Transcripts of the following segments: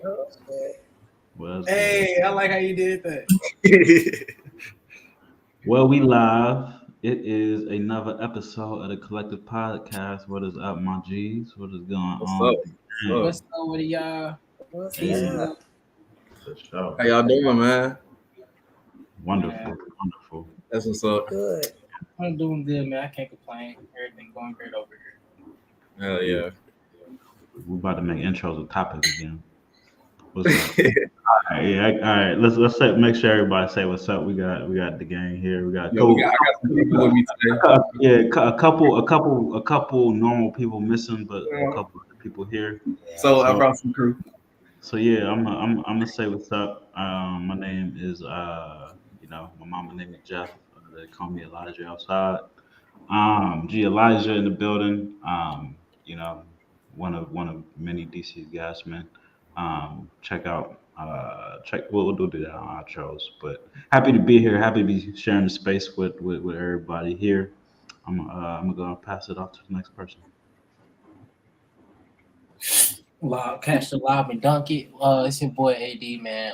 Oh, Well, that's good. hey, I like how you did that. Well, we live. It is another episode of the Collective Podcast. What is up, my G's? What is going What's on up? with the What's gang? up? What's up with y'all? What's Hey, up? for sure. How y'all doing, man? Wonderful, Man, wonderful. That's what's up. Good. I'm doing good, man. I can't complain. Everything going great over here. Hell Yeah, yeah. we're about to make intros with topics again. What's up? All right, yeah, all right. Let's make sure everybody say what's up. We got the gang here. We got a Yeah, I got some people with me today. yeah, a couple normal people missing, but a couple other people here. So I So brought some crew. So yeah, I'm gonna say what's up. My name is my mama name is Jeff. They call me Elijah outside. Elijah in the building. You know, one of many DC's guys, man. Check we'll do that on outros. But happy to be here. Happy to be sharing the space with everybody here. I'm gonna pass it off to the next person. Live, catch the live and dunk it. It's your boy AD, man.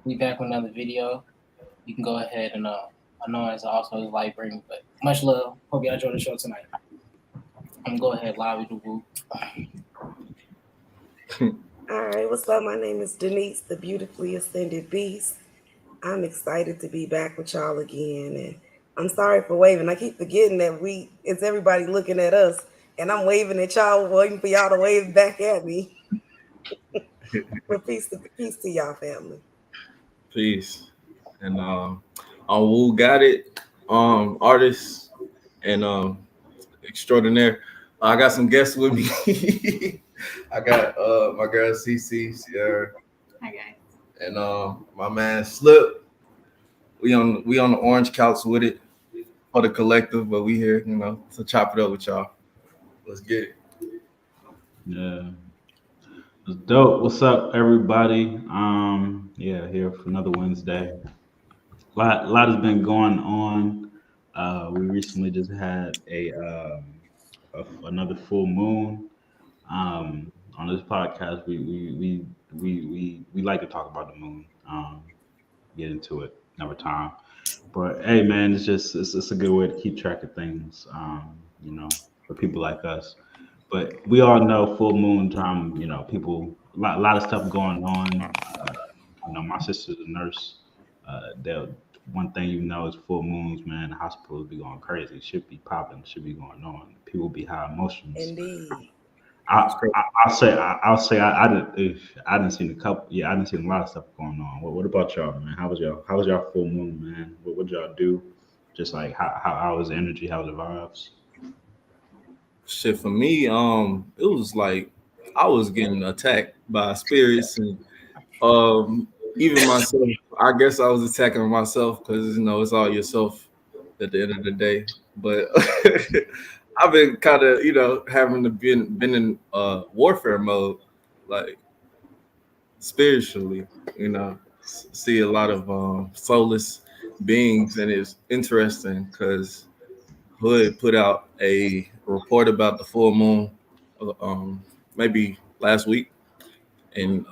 We back with another video. You can go ahead and I know it's also his light bring, but much love. Hope y'all enjoy the show tonight. I'm gonna go ahead live with the woo. All right, what's up? My name is Denise, the beautifully ascended beast. I'm excited to be back with y'all again. And I'm sorry for waving. I keep forgetting that it's everybody looking at us, and I'm waving at y'all, waiting for y'all to wave back at me. But peace to y'all family. Peace. And on Woo Got It, artist and extraordinaire. I got some guests with me. I got my girl CC, Sierra, Hi guys. and my man Slip. We on the orange couch with it for the collective, but we here, to chop it up with y'all. Let's get it. Yeah. It's dope. What's up, everybody? Yeah, here for another Wednesday. Lot has been going on. We recently just had another full moon. On this podcast, we like to talk about the moon. Get into it another time. But hey, man, it's a good way to keep track of things. For people like us. But we all know full moon time. People a lot of stuff going on. My sister's a nurse. They'll one thing is full moons, man. The hospitals be going crazy. Should be popping. Should be going on. People be high emotions. Indeed. It's I, crazy. I'll say I didn't if I didn't see a couple. Yeah, I didn't see a lot of stuff going on. What about y'all, man? How was y'all full moon, man? What y'all do? Just like how was the energy? How was the vibes? Shit for me, it was like I was getting attacked by spirits and um even myself. I guess I was attacking myself because it's all yourself at the end of the day. But I've been kind of having to been in warfare mode, like spiritually. See a lot of soulless beings, and it's interesting because Hood put out a report about the full moon, maybe last week, and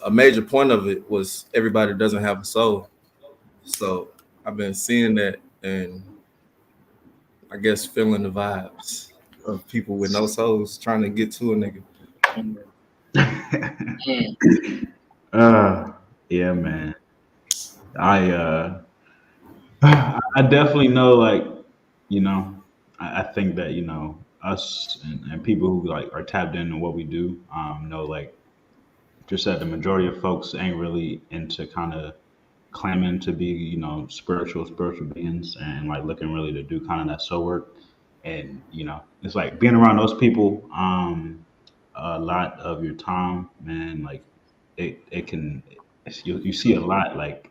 a major point of it was everybody doesn't have a soul. So I've been seeing that, and I guess feeling the vibes of people with no souls trying to get to a nigga. Mm. uh, yeah, man. I uh, I definitely know, like, I think that us and people who like are tapped into what we do, know like just that the majority of folks ain't really into kind of claiming to be spiritual beings and like looking really to do kind of that soul work, and it's like being around those people a lot of your time, man. Like it can you see a lot, like,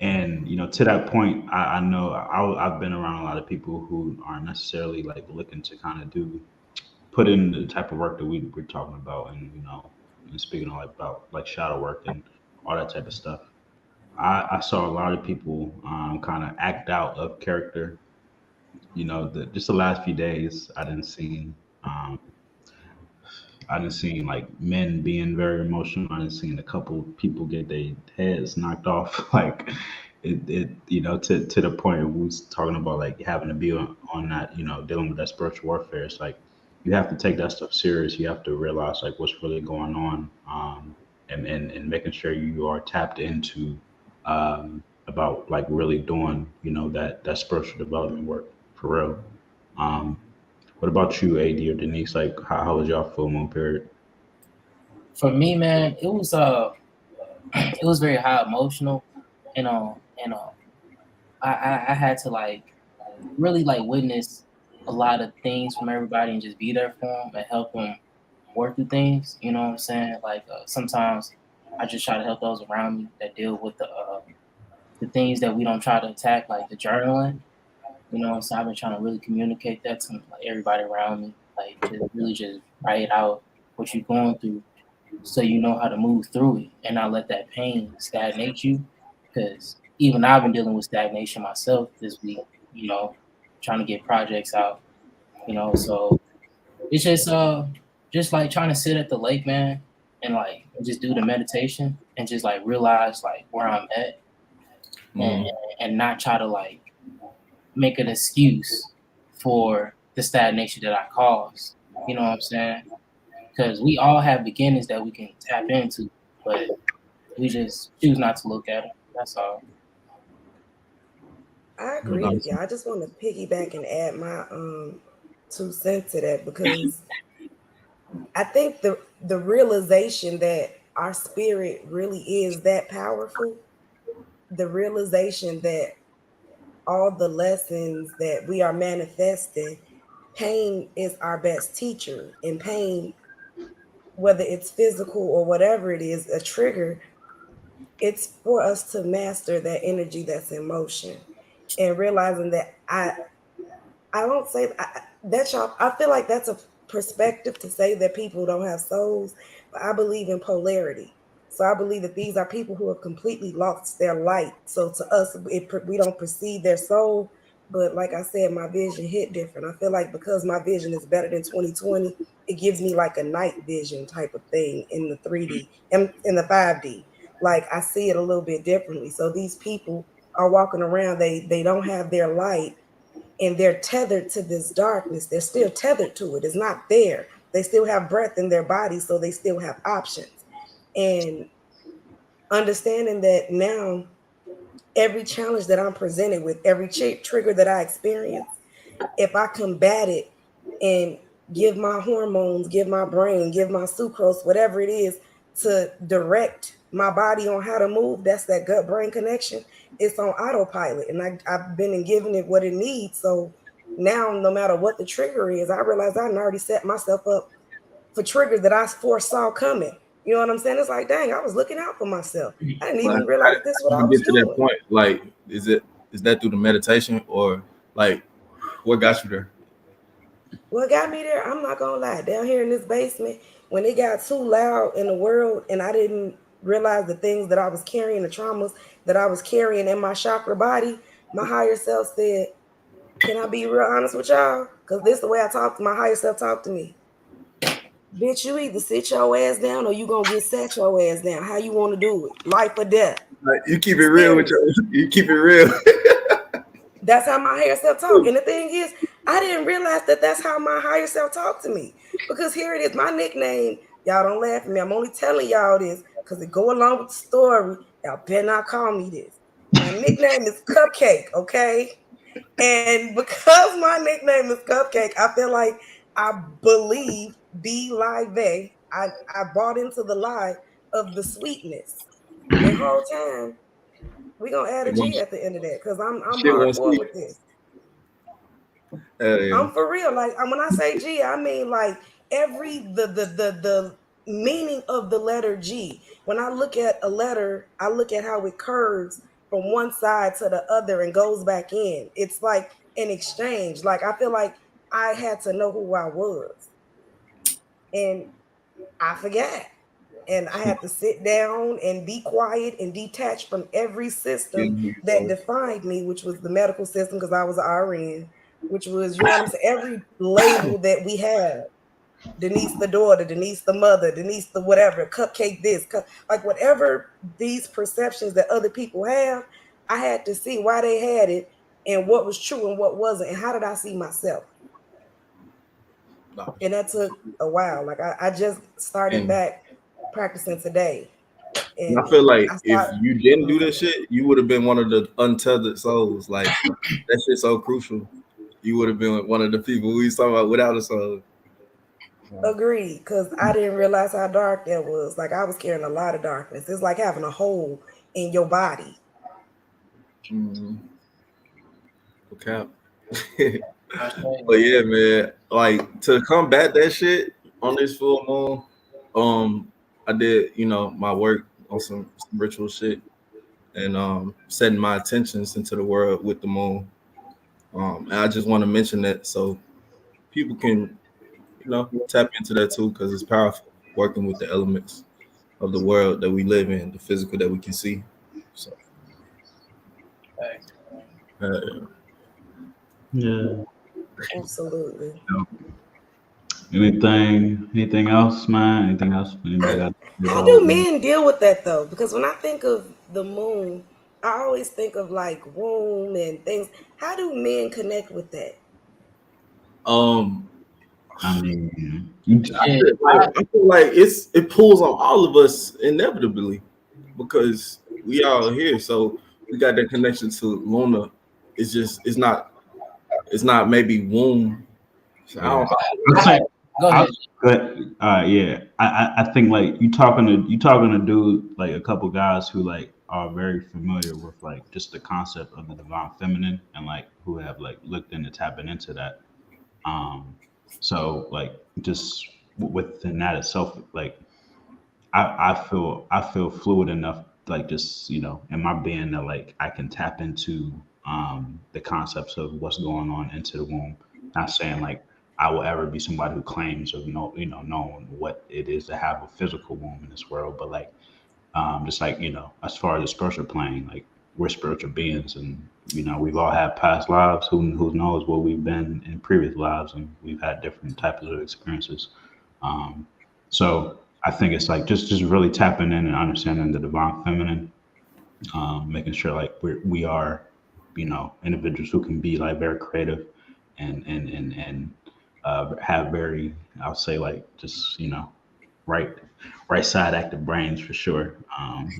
and to that point, I know I've been around a lot of people who aren't necessarily like looking to kind of put in the type of work that we're talking about, and and speaking like about like shadow work and all that type of stuff. I saw a lot of people kind of act out of character. Just the last few days, I didn't see um, I done seen like men being very emotional. I done seen a couple people get their heads knocked off. Like to the point we was talking about like having to be on that, dealing with that spiritual warfare. It's like you have to take that stuff serious. You have to realize like what's really going on, and making sure you are tapped into about like really doing, that spiritual development work for real. Um, what about you, AD or Denise? Like, how was y'all full moon period? For me, man, it was very high emotional, and I had to like really like witness a lot of things from everybody and just be there for them and help them work through things. You know what I'm saying? Like sometimes I just try to help those around me that deal with the things that we don't try to attack, like the journaling. You know what I'm saying? I've been trying to really communicate that to like everybody around me, like to really just write out what you're going through, so you know how to move through it and not let that pain stagnate you. Because even I've been dealing with stagnation myself this week. You know, trying to get projects out. So it's just like trying to sit at the lake, man, and like just do the meditation and just like realize like where I'm at, and Mm. and not try to like make an excuse for the stagnation that I caused. You know what I'm saying? Because we all have beginnings that we can tap into, but we just choose not to look at them. That's all. I No agree doubt. with you. I just want to piggyback and add my 2 cents to that, because I think the realization that our spirit really is that powerful, the realization that all the lessons that we are manifesting, pain is our best teacher, and pain, whether it's physical or whatever it is, a trigger, it's for us to master that energy that's in motion, and realizing that I don't say that y'all. I feel like that's a perspective to say that people don't have souls, but I believe in polarity. So I believe that these are people who have completely lost their light. So to us, we don't perceive their soul. But like I said, my vision hit different. I feel like because my vision is better than 2020, it gives me like a night vision type of thing in the 3D and in the 5D. Like I see it a little bit differently. So these people are walking around, they don't have their light, and they're tethered to this darkness. They're still tethered to it. It's not there. They still have breath in their body, so they still have options. And understanding that now, every challenge that I'm presented with, every trigger that I experience, if I combat it and give my hormones, give my brain, give my sucrose, whatever it is, to direct my body on how to move, that's that gut brain connection. It's on autopilot, and I've been and given it what it needs. So now, no matter what the trigger is, I realize I already set myself up for triggers that I foresaw coming. You know what I'm saying? It's like, dang, I was looking out for myself. I didn't But even realize this is what how I you was get to that doing. point? Like, is that through the meditation or like what got you there? What got me there, I'm not gonna lie, down here in this basement, when it got too loud in the world and I didn't realize the things that I was carrying, the traumas that I was carrying in my chakra body, my higher self said, can I be real honest with y'all? Because this is the way I talk to my higher self, talk to me. Bitch, you either sit your ass down or you gonna get sat your ass down. How you want to do it? Life or death? Like, you keep it real with Serious. your, you keep it real. That's how my higher self talk. And the thing is, I didn't realize that that's how my higher self talked to me. Because here it is, my nickname. Y'all don't laugh at me. I'm only telling y'all this because it go along with the story. Y'all better not call me this. My nickname is Cupcake, okay? And because my nickname is Cupcake, I feel like I believe be live. I bought into the lie of the sweetness. And whole time we gonna add a It G won't- at the end of that because I'm Shit won't hardcore speak. with this. Hell yeah. I'm for real. Like when I say G, I mean like every the meaning of the letter G. When I look at a letter, I look at how it curves from one side to the other and goes back in. It's like an exchange. Like I feel like I had to know who I was, and I forgot. And I had to sit down and be quiet and detach from every system that defined me, which was the medical system, because I was an RN, which was, you know what I'm saying, every label that we have. Denise the daughter, Denise the mother, Denise the whatever, cupcake this, like whatever these perceptions that other people have, I had to see why they had it and what was true and what wasn't, and how did I see myself. No. And that took a while. Like I just started And back practicing today. And And I feel like I if started, you didn't do this shit, you would have been one of the untethered souls. Like that shit's so crucial. You would have been one of the people we was talking about without a soul. agreed, because I didn't realize how dark that was. Like I was carrying a lot of darkness. It's like having a hole in your body. Mm-hmm. Okay. Hashtag. But yeah, man, like to combat that shit on this full moon, I did, my work on some ritual shit and setting my intentions into the world with the moon. And I just want to mention that so people can, tap into that too, because it's powerful working with the elements of the world that we live in, the physical that we can see. So, uh, Yeah. Absolutely. Anything else, man? Anything else? Anybody got How do men deal with that though? Because when I think of the moon, I always think of like womb and things. How do men connect with that? um, I mean, Yeah, I feel like it pulls on all of us inevitably because we all here, so we got that connection to Luna. It's not maybe womb. So I don't. I'm saying, go ahead. but yeah, I think like you talking to dude like a couple guys who like are very familiar with like just the concept of the divine feminine and like who have like looked into tapping into that. Um, so like just within that itself, like I feel fluid enough, like just in my being that like I can tap into the concepts of what's going on into the womb. Not saying like I will ever be somebody who claims of knowing what it is to have a physical womb in this world, but like just like as far as the spiritual plane, like we're spiritual beings, and we've all had past lives. Who knows what we've been in previous lives, and we've had different types of experiences. Um, so I think it's like just really tapping in and understanding the divine feminine, making sure like we are individuals who can be like very creative and have very, I'll say like just right right side active brains for sure.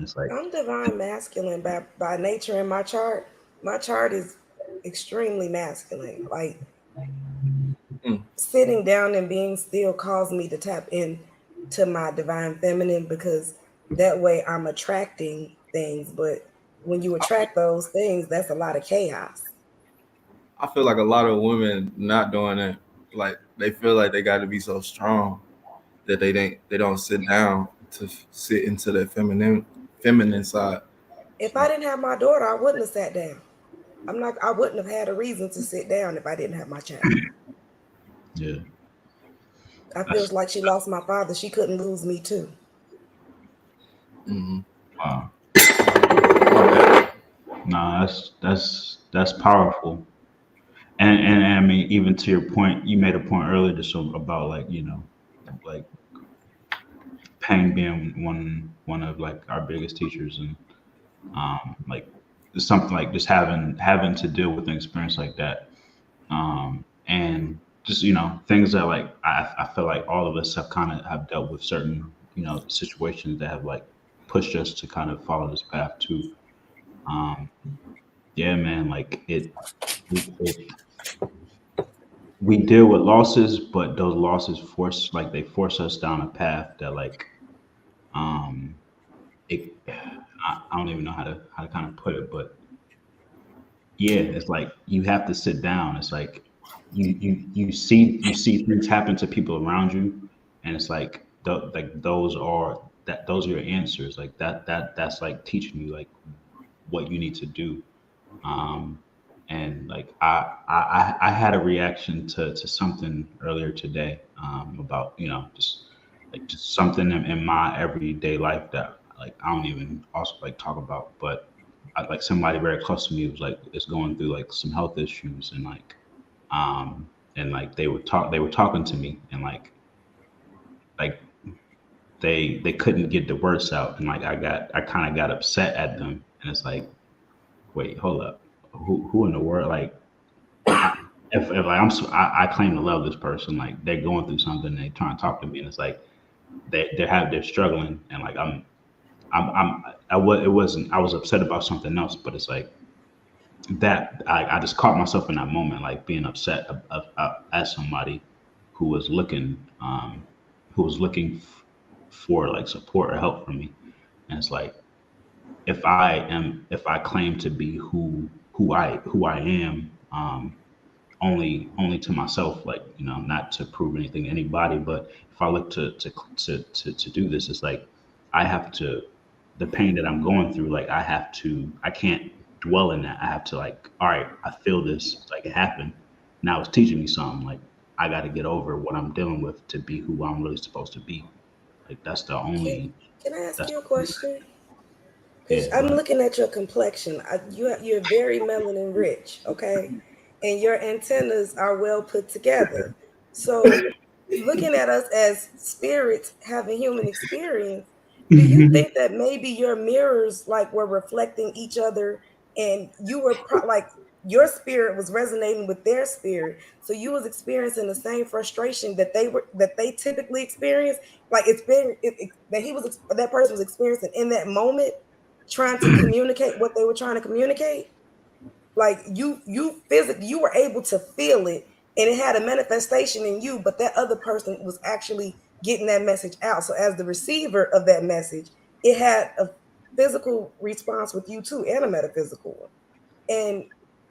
It's like I'm divine masculine by nature in my chart. My chart is extremely masculine. Like Mm. sitting down and being still calls me to tap in to my divine feminine because that way I'm attracting things. But when you attract those things, that's a lot of chaos. I feel like a lot of women not doing it. Like they feel like they got to be so strong that they don't sit down to sit into their feminine side. If I didn't have my daughter, I wouldn't have sat down. I wouldn't have had a reason to sit down if I didn't have my child. yeah, I that's feels like she lost my father. She couldn't lose me too. Mm-hmm. wow. No, that's powerful. And I mean, even to your point, you made a point earlier just about like like pain being one of like our biggest teachers, and like something like just having to deal with an experience like that, and just things that like I feel like all of us have kind of have dealt with certain situations that have like pushed us to kind of follow this path too. Um, yeah, man, like it we deal with losses, but those losses they force us down a path that like um it I don't even know how to kind of put it, but yeah, it's like you have to sit down. It's like you see things happen to people around you, and it's like those are your answers. Like that's like teaching you like what you need to do. Um, and like I had a reaction to something earlier today about just something in my everyday life that like I don't even also like talk about, but like somebody very close to me was like is going through like some health issues, and like they were talking to me, and like like they couldn't get the words out, and like I kind of got upset at them, and it's like, wait, hold up, who in the world, like, if like I claim to love this person, like they're going through something, and they trying to talk to me, and it's like they're struggling, and like it wasn't, I was upset about something else, but it's like that I just caught myself in that moment, like being upset at somebody who was looking who was looking for like support or help from me, and it's like if I claim to be who I am, only to myself, like, not to prove anything to anybody, but if I look to do this, it's like I have to, the pain that I'm going through, like I can't dwell in that. I have to, like, all right, I feel this, like it happened, now it's teaching me something, like I got to get over what I'm dealing with to be who I'm really supposed to be. Like that's the Can only Can I ask that's you a question? Because yeah, I'm but looking at your complexion. You're very melanin rich, okay, and your antennas are well put together. So, looking at us as spirits having human experience, do you think that maybe your mirrors like were reflecting each other, and you were like your spirit was resonating with their spirit, so you was experiencing the same frustration that they typically experience, like that that person was experiencing in that moment, trying to communicate what they were trying to communicate. Like you were able to feel it, and it had a manifestation in you, but that other person was actually getting that message out. So as the receiver of that message, it had a physical response with you too, and a metaphysical one. And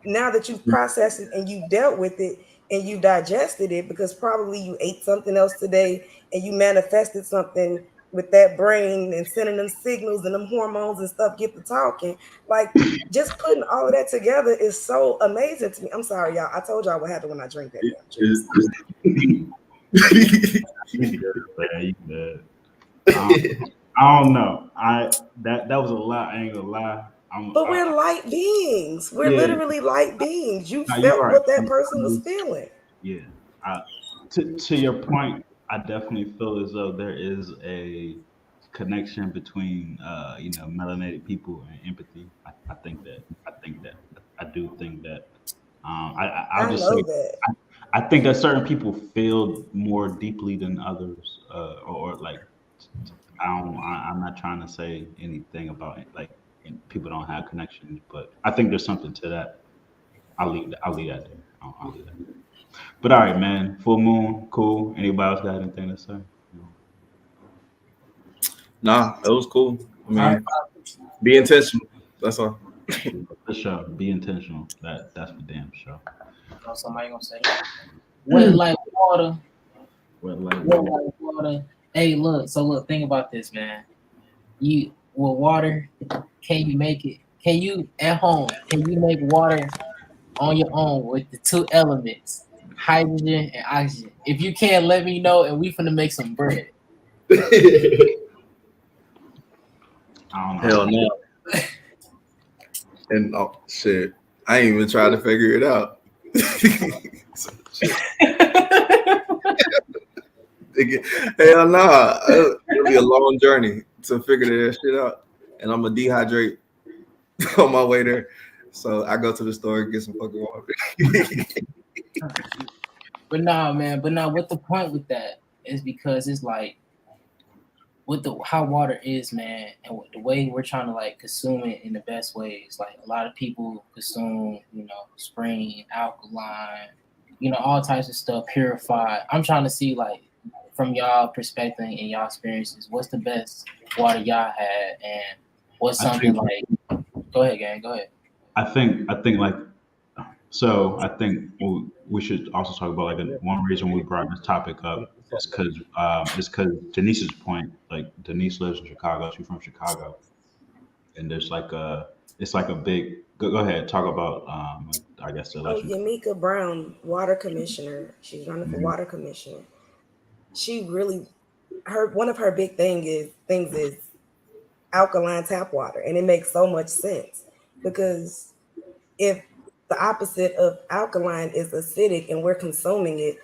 now that you've processed it and you've dealt with it and you digested it, because probably you ate something else today and you manifested something with that brain and sending them signals and them hormones and stuff get to talking. Like, just putting all of that together is so amazing to me. I'm sorry, y'all. I told y'all what happened when I drink that damn juice. you good, man, you good. I don't know. That was a lot. I ain't gonna lie. But we're light beings. We're Yeah, literally light beings. You no, you're felt right. what that person was feeling. Yeah. I, to your point, I definitely feel as though there is a connection between melanated people and empathy. I do think that. I'll I just know say that. I think that certain people feel more deeply than others, or like I'm not trying to say anything about it, like people don't have connections, but I think there's something to that. I'll leave that there. I'll leave that there. But all right, man. Full moon, cool. Anybody else got anything to say? Nah, it was cool. I All right, mean, be intentional. That's all. For sure. Be intentional. That's for damn sure. somebody gonna say that. Wet like water. Well, like, Wet like water. Hey, look. So look. Think about this, man. You with water, can you make it? Can you at home? Can you make water on your own with the two elements, hydrogen and oxygen? If you can't, let me know, and we finna make some bread. I don't know. Hell no. And oh shit, I ain't even trying to figure it out. Hell no, it'll be a long journey to figure that shit out, and I'm gonna dehydrate on my way there. So I go to the store and get some fucking water. But nah, man. But nah, what the point with that is because it's like with the how water is, man, and with the way we're trying to like consume it in the best ways. Like a lot of people consume, spring, alkaline, all types of stuff, purified. I'm trying to see like from y'all perspective and y'all experiences, what's the best water y'all had, and what's I something think like? Go ahead, gang. Go ahead. I think like so. I think we should also talk about like one reason we brought this topic up is because Denise's point. Like Denise lives in Chicago. She's from Chicago, and there's like it's like a big. Go ahead, talk about I guess the Oh, election. Yamika Brown, water commissioner. She's running for Mhm. water commissioner. She really, one of her big things is alkaline tap water, and it makes so much sense because if the opposite of alkaline is acidic and we're consuming it,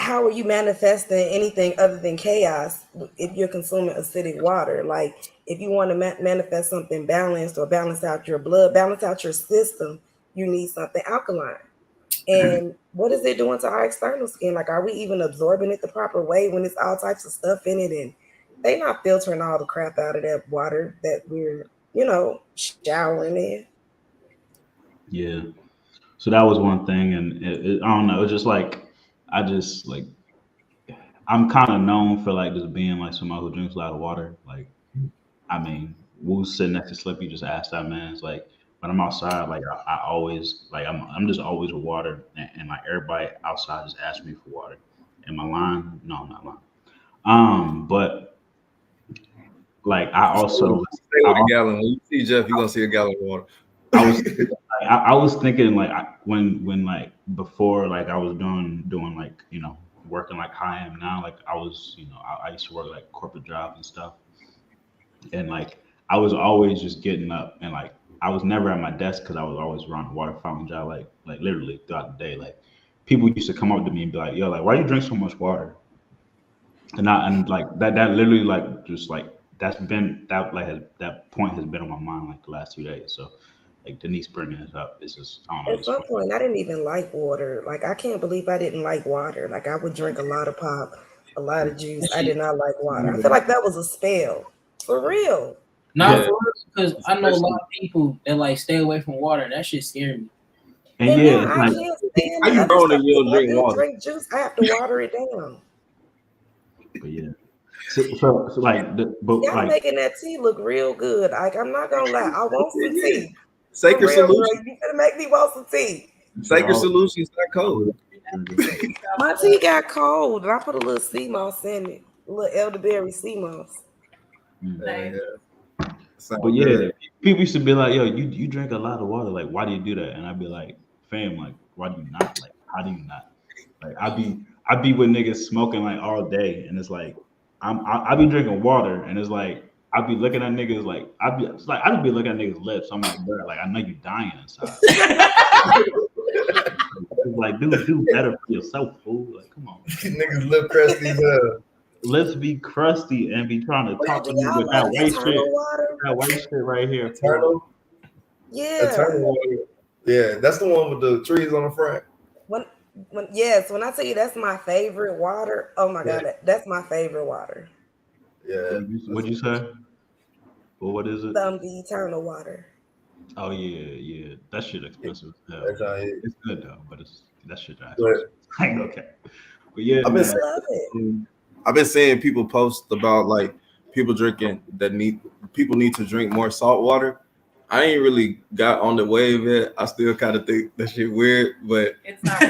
how are you manifesting anything other than chaos if you're consuming acidic water? Like if you want to manifest something balanced or balance out your blood, balance out your system, you need something alkaline. And what is it doing to our external skin? Like, are we even absorbing it the proper way when it's all types of stuff in it? And they not filtering all the crap out of that water that we're, showering in. Yeah. So that was one thing, and I don't know. It's just like I just like I'm kind of known for like just being like somebody who drinks a lot of water. Like, I mean, we was sitting next to Slippy, just asked that man. It's like when I'm outside, like I always like I'm just always with water, and like everybody outside just asks me for water. Am I lying? No, I'm not lying. But like Stay with a gallon. When you see Jeff, you're gonna see a gallon of water. I was I was thinking like when like before like I was doing like working like how I am now, like I was I used to work like corporate jobs and stuff, and like I was always just getting up, and like I was never at my desk because I was always around the water fountain job, like literally throughout the day. Like people used to come up to me and be like, yo, like why you drink so much water? And like that literally like just like that point has been on my mind like the last 2 days. So like Denise bringing it up, it's just I don't know. At some point, I didn't even like water. Like, I can't believe I didn't like water. Like, I would drink a lot of pop, a lot of juice. I did not like water. I feel like that was a spell. For real. Not for real, because I know a lot of people that like stay away from water. That shit scared me. And yeah, I like, can't stand How you it. grown and you don't I drink do water? drink juice. I have to water it down. but yeah. So like but Y'all like making that tea look real good. Like, I'm not gonna lie. I want some tea. Sacred For real, Solution. bro. You gonna make me want some tea. Sacred Solutions not cold. My tea got cold, and I put a little sea moss in it. A little elderberry sea moss. Yeah. But yeah, people used to be like, yo, you drink a lot of water. Like, why do you do that? And I'd be like, fam, like, why do you not? Like, how do you not? Like, I'd be with niggas smoking like all day, and it's like, I be drinking water, and it's like, I'd be looking at niggas like, I'd just be looking at niggas' lips. I'm like, bro, like, I know you dying inside. Like, do better for yourself, fool. Like, come on. Niggas lip crusty as hell. Let's be crusty and be trying to talk to me with that white shit. That white shit right here. Eternal. Yeah. Eternal water. Yeah, that's the one with the trees on the front. When I tell you that's my favorite water, oh my god, that's my favorite water. Yeah. What'd you say? Well, what is it? The Eternal water. Oh yeah. That shit expensive. It's good though, but that shit like okay. But yeah, I've been seeing people post about like people drinking people need to drink more salt water. I ain't really got on the wave yet. I still kind of think that shit weird, but it's not.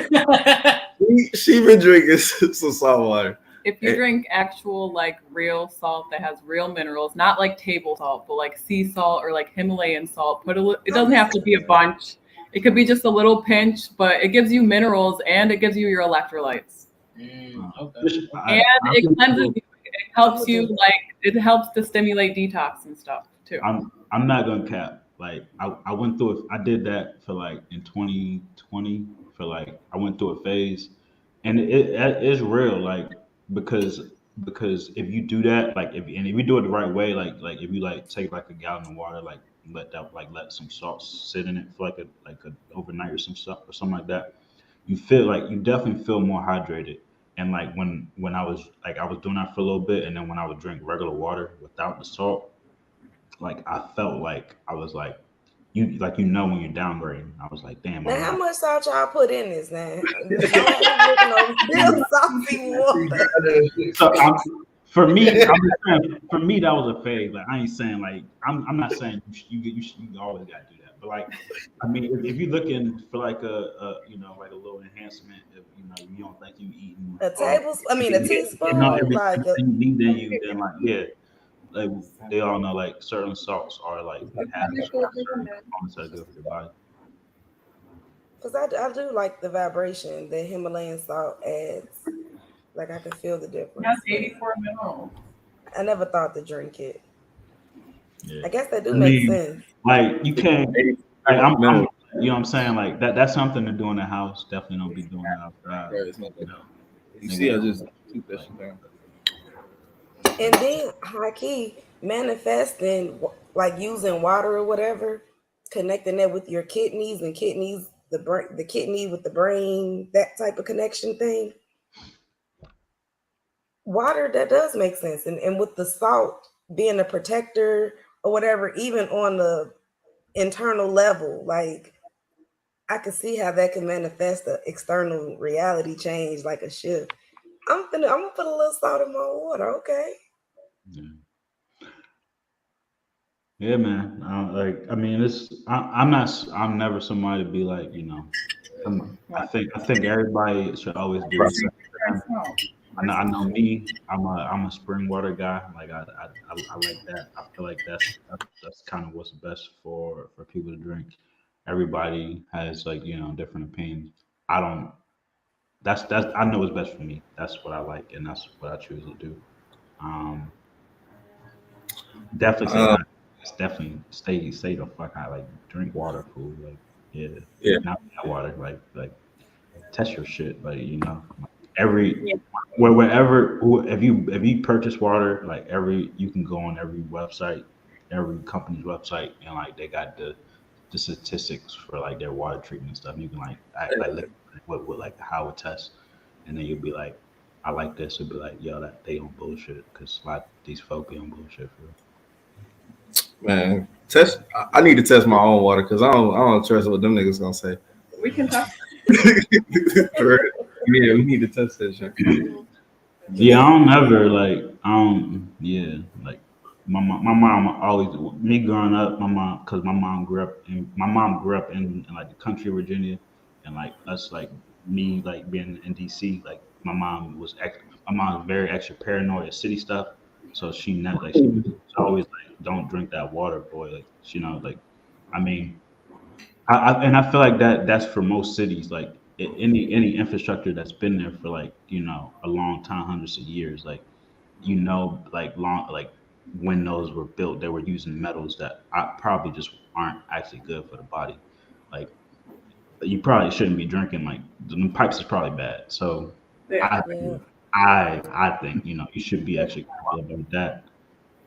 she been drinking some salt water. If you drink actual like real salt that has real minerals, not like table salt, but like sea salt or like Himalayan salt, it doesn't have to be a bunch. It could be just a little pinch, but it gives you minerals and it gives you your electrolytes. Okay. And it cleanses you. It helps you, like it helps to stimulate detox and stuff too. I'm not gonna cap. Like I went through it. I did that for like in 2020 for like I went through a phase, and it is real. Like because if you do that, like if you do it the right way, like if you like take like a gallon of water, like let some salt sit in it for like a overnight or some stuff or something like that, you definitely feel more hydrated. And like when I was doing that for a little bit, and then when I would drink regular water without the salt, like I felt like I was like when you're downgrading. I was like, damn. Now, how much salt y'all put in this now? So for me, for me that was a phase. Like I ain't saying like I'm not saying you always gotta do that. But like I mean, if you're looking for like a like a little enhancement, if you don't think you eating a tablespoon, a teaspoon, like you need then like like they all know like certain salts are like have certain components that are good for your body. Because I do like the vibration that Himalayan salt adds. Like I can feel the difference. That's 84 minerals. I never thought to drink it. Yeah. I guess that do make sense. Like you can't. Like, I'm you know what I'm saying? Like that's something to do in the house. Definitely don't be doing that outside. You see, I just took that shit down. And then high key manifesting like using water or whatever, connecting that with your kidneys and kidneys, the kidney with the brain, that type of connection thing. Water, that does make sense. And with the salt being a protector or whatever, even on the internal level, like I can see how that can manifest the external reality change, like a shift. I'm gonna put a little salt in my water, okay? Yeah, man. I mean, I'm never somebody to be like, I think everybody should always do the same. I know me. I'm a spring water guy. Like I like that. I feel like that's kind of what's best for people to drink. Everybody has like different opinions. I don't. That's I know what's best for me. That's what I like, and that's what I choose to do. Um, Definitely say Uh, that. It's definitely stay the fuck out. Like drink water, fool. Like yeah, yeah. not that water. Like test your shit. Like every wherever if you purchase water, like you can go on every website, every company's website, and like they got the statistics for like their water treatment stuff. You can like look at what like how it tests, and then you'll be like, I like this. You'll be like, yo, that they on bullshit because like these folk be on bullshit for real. Man, test. I need to test my own water because I don't trust what them niggas gonna say. We can talk. For real. Yeah, we need to test that shit. Yeah, I don't ever like yeah like my mom always me growing up because my mom grew up in like the country of Virginia, and like us like me like being in DC, like my mom was very extra paranoid of city stuff, so she not like she was always like don't drink that water, boy, like like I mean and I feel like that's for most cities. Like any infrastructure that's been there for like a long time, hundreds of years. Like like long like when those were built, they were using metals that probably just aren't actually good for the body. Like you probably shouldn't be drinking. Like the pipes is probably bad. So Yeah. I Yeah. I think you should be actually careful about that.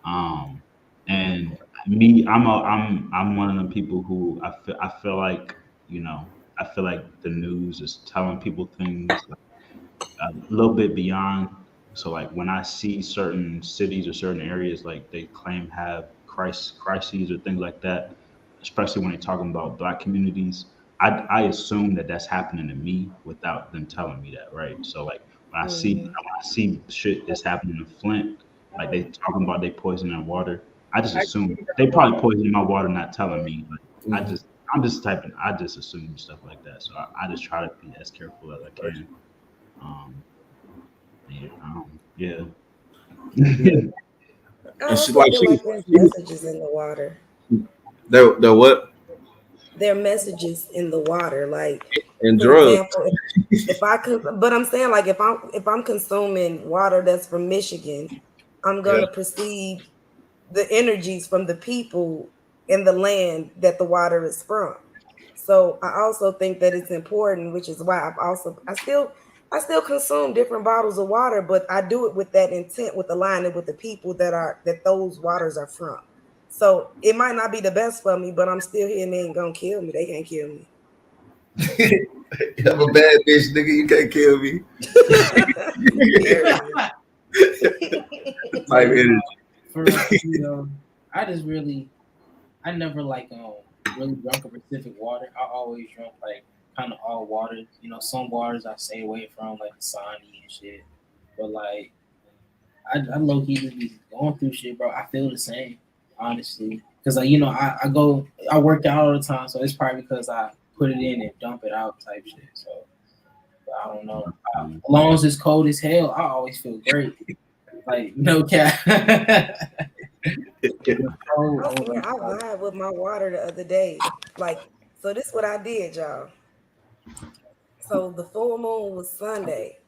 Um, and me, I'm one of them people who I feel like you know I feel like the news is telling people things like, a little bit beyond. So like when I see certain cities or certain areas like they claim have crises or things like that, especially when they're talking about black communities, I assume that that's happening to me without them telling me that, right? So like when Mhm. I see shit that's happening in Flint, like they talking about they poisoning water, I just I assume they probably poisoning my water, not telling me. Like Mhm. I just assume stuff like that. So I just try to be as careful as I can. Um, yeah. I And she also like feel like there's she messages in the water. there what There are messages in the water. Like, and for drugs. example, if I could, but I'm saying like if I'm consuming water that's from Michigan, I'm Yeah. gonna perceive the energies from the people in the land that the water is from. So I also think that it's important, which is why I still consume different bottles of water, but I do it with that intent, with aligning with the people that those waters are from. So it might not be the best for me, but I'm still here and they ain't gonna kill me. They can't kill me. I'm a bad bitch, nigga. You can't kill me. Period. Type energy. For I just really I never like really drunk a specific water. I always drunk like kind of all waters. Some waters I stay away from like Dasani and shit. But like I low key just be going through shit, bro. I feel the same, honestly. Cause I work out all the time, so it's probably because I put it in and dump it out type shit. So but I don't know. As long as it's cold as hell, I always feel great. Like no cap. I swear I vibe with my water the other day. Like, so this what I did, y'all. So the full moon was Sunday.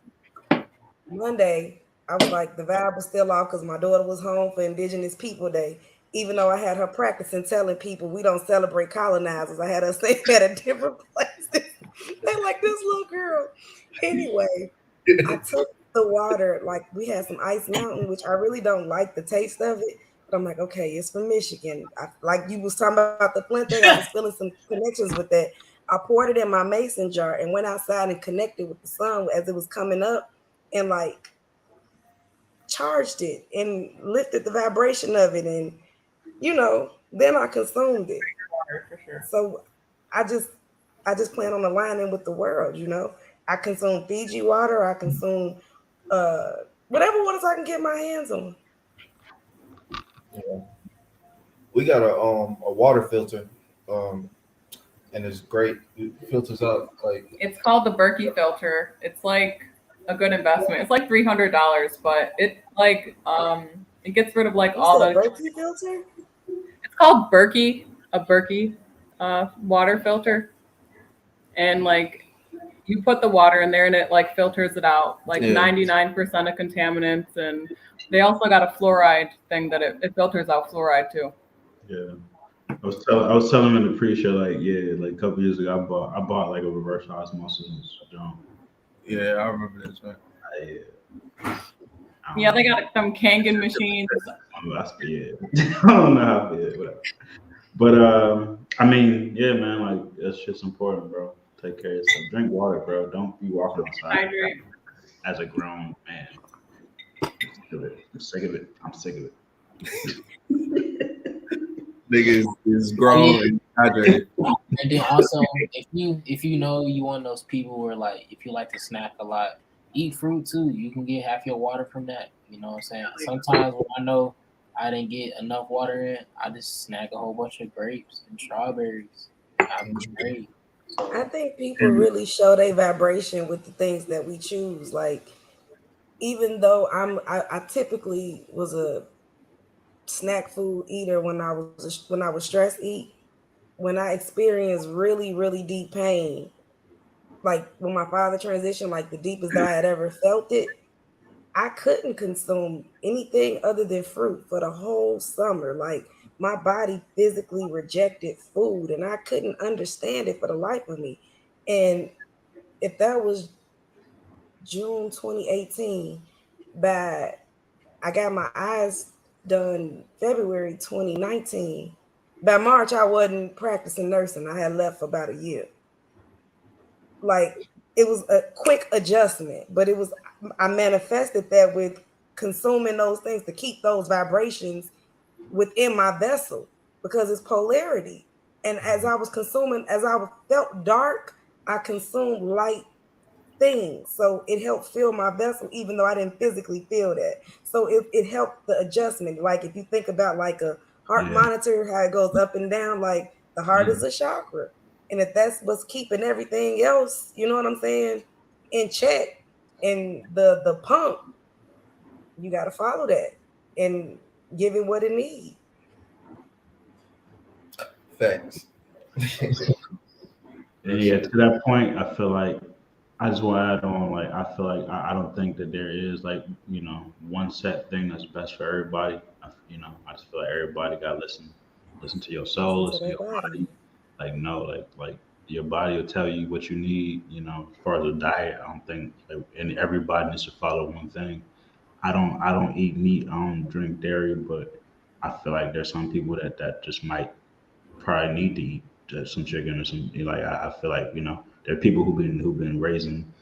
Monday, I was like, the vibe was still off because my daughter was home for Indigenous People Day. Even though I had her practicing telling people we don't celebrate colonizers, I had her say that at different places. They're like, this little girl. Anyway, I took the water, like we had some Ice Mountain, which I really don't like the taste of it. But I'm like, okay, it's from Michigan. Like you was talking about the Flint thing, I was feeling some connections with that. I poured it in my mason jar and went outside and connected with the sun as it was coming up and like charged it and lifted the vibration of it. And, then I consumed it. For sure. So I just plan on aligning with the world, I consume Fiji water, I consume whatever waters I can get my hands on. Yeah. We got a water filter, and it's great. It filters out like It's called the Berkey filter. It's like a good investment. It's like $300, but it gets rid of like You all said the. Berkey filter? It's called Berkey, a Berkey water filter, and like you put the water in there and it like filters it out, like 99% of contaminants, and they also got a fluoride thing that it filters out fluoride too. Yeah. I was telling him in the pre-show, like a couple years ago, I bought like a reverse osmosis joint. Yeah, I remember this, man. Yeah, they got some Kangen machines. I don't know how big, whatever. But I mean, yeah, man, like that shit's important, bro. Take care of yourself. Drink water, bro. Don't be walking outside Hydrate. as a grown man. I'm sick of it. Nigga is grown and hydrated. And then also, if you know you one of those people where like if you like to snack a lot, eat fruit too. You can get half your water from that. You know what I'm saying? Sometimes when I know I didn't get enough water in, I just snack a whole bunch of grapes and strawberries. I'm great. So, I think people really show their vibration with the things that we choose. Like, even though I typically was a snack food eater when I was stress eat, when I experienced really, really deep pain, like when my father transitioned, like the deepest I had ever felt it, I couldn't consume anything other than fruit for the whole summer. Like my body physically rejected food and I couldn't understand it for the life of me. And if that was June 2018, I got my eyes done February 2019. By March, I wasn't practicing nursing. I had left for about a year. Like it was a quick adjustment, but I manifested that with consuming those things to keep those vibrations within my vessel because it's polarity. And as I felt dark, I consumed light things. So it helped fill my vessel, even though I didn't physically feel that. So it helped the adjustment. Like if you think about like a heart monitor, how it goes up and down, like the heart is a chakra. And if that's what's keeping everything else, you know what I'm saying, in check, and the pump, you got to follow that and give it what it needs. facts. And yeah, to that point, I feel like I just want to add on, like, I feel like I don't think that there is like, one set thing that's best for everybody. I just feel like everybody got to listen to your soul, listen to your body. Like, no, like your body will tell you what you need, as far as a diet. I don't think, and everybody needs to follow one thing. I don't eat meat. I don't drink dairy, but I feel like there's some people that just might probably need to eat some chicken or some, like, I feel like, there are people who've been raising,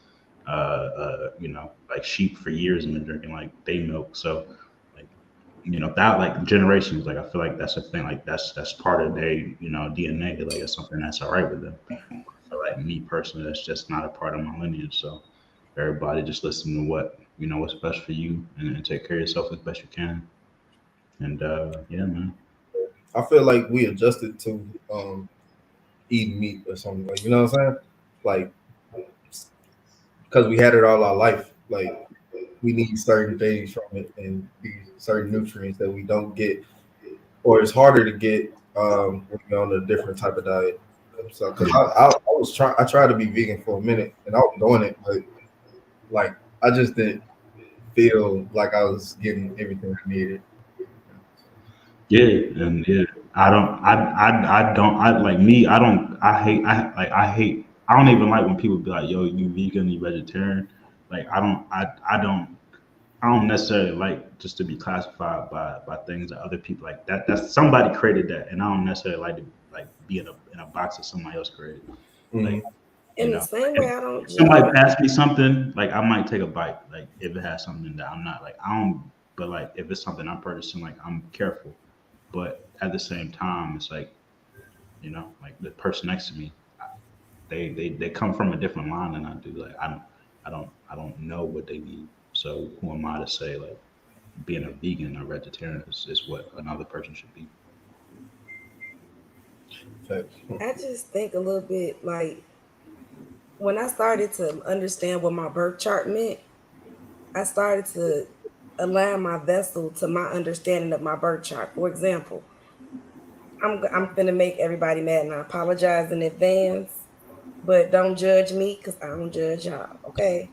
like sheep for years and been drinking like day milk. So like, that like generations, like I feel like that's a thing, like that's part of their, DNA. Like it's something that's all right with them. I feel like me personally, that's just not a part of my lineage. So everybody just listen to what, what's best for you and take care of yourself as best you can. And yeah, man. I feel like we adjusted to eating meat or something, like, you know what I'm saying? Like, because we had it all our life. Like, we need certain things from it and these certain nutrients that we don't get, or it's harder to get when you're on a different type of diet. So, because I tried to be vegan for a minute and I was doing it, but like I just didn't feel like I was getting everything I needed. Yeah, and yeah, I don't even like when people be like, yo, you vegan, you vegetarian. Like I don't necessarily like just to be classified by things that other people like that. That's somebody created that, and I don't necessarily like to like be in a box that somebody else created. Like you In the know, same way, I don't if somebody judge. pass me something, like I might take a bite. Like if it has something that I'm not like I don't, but like if it's something I'm purchasing, like I'm careful. But at the same time, it's like like the person next to me, they come from a different line than I do. Like I don't know what they need. So who am I to say like being a vegan or vegetarian is what another person should be? I just think a little bit like when I started to understand what my birth chart meant, I started to align my vessel to my understanding of my birth chart. For example, I'm gonna make everybody mad, and I apologize in advance. But don't judge me because I don't judge y'all. Okay.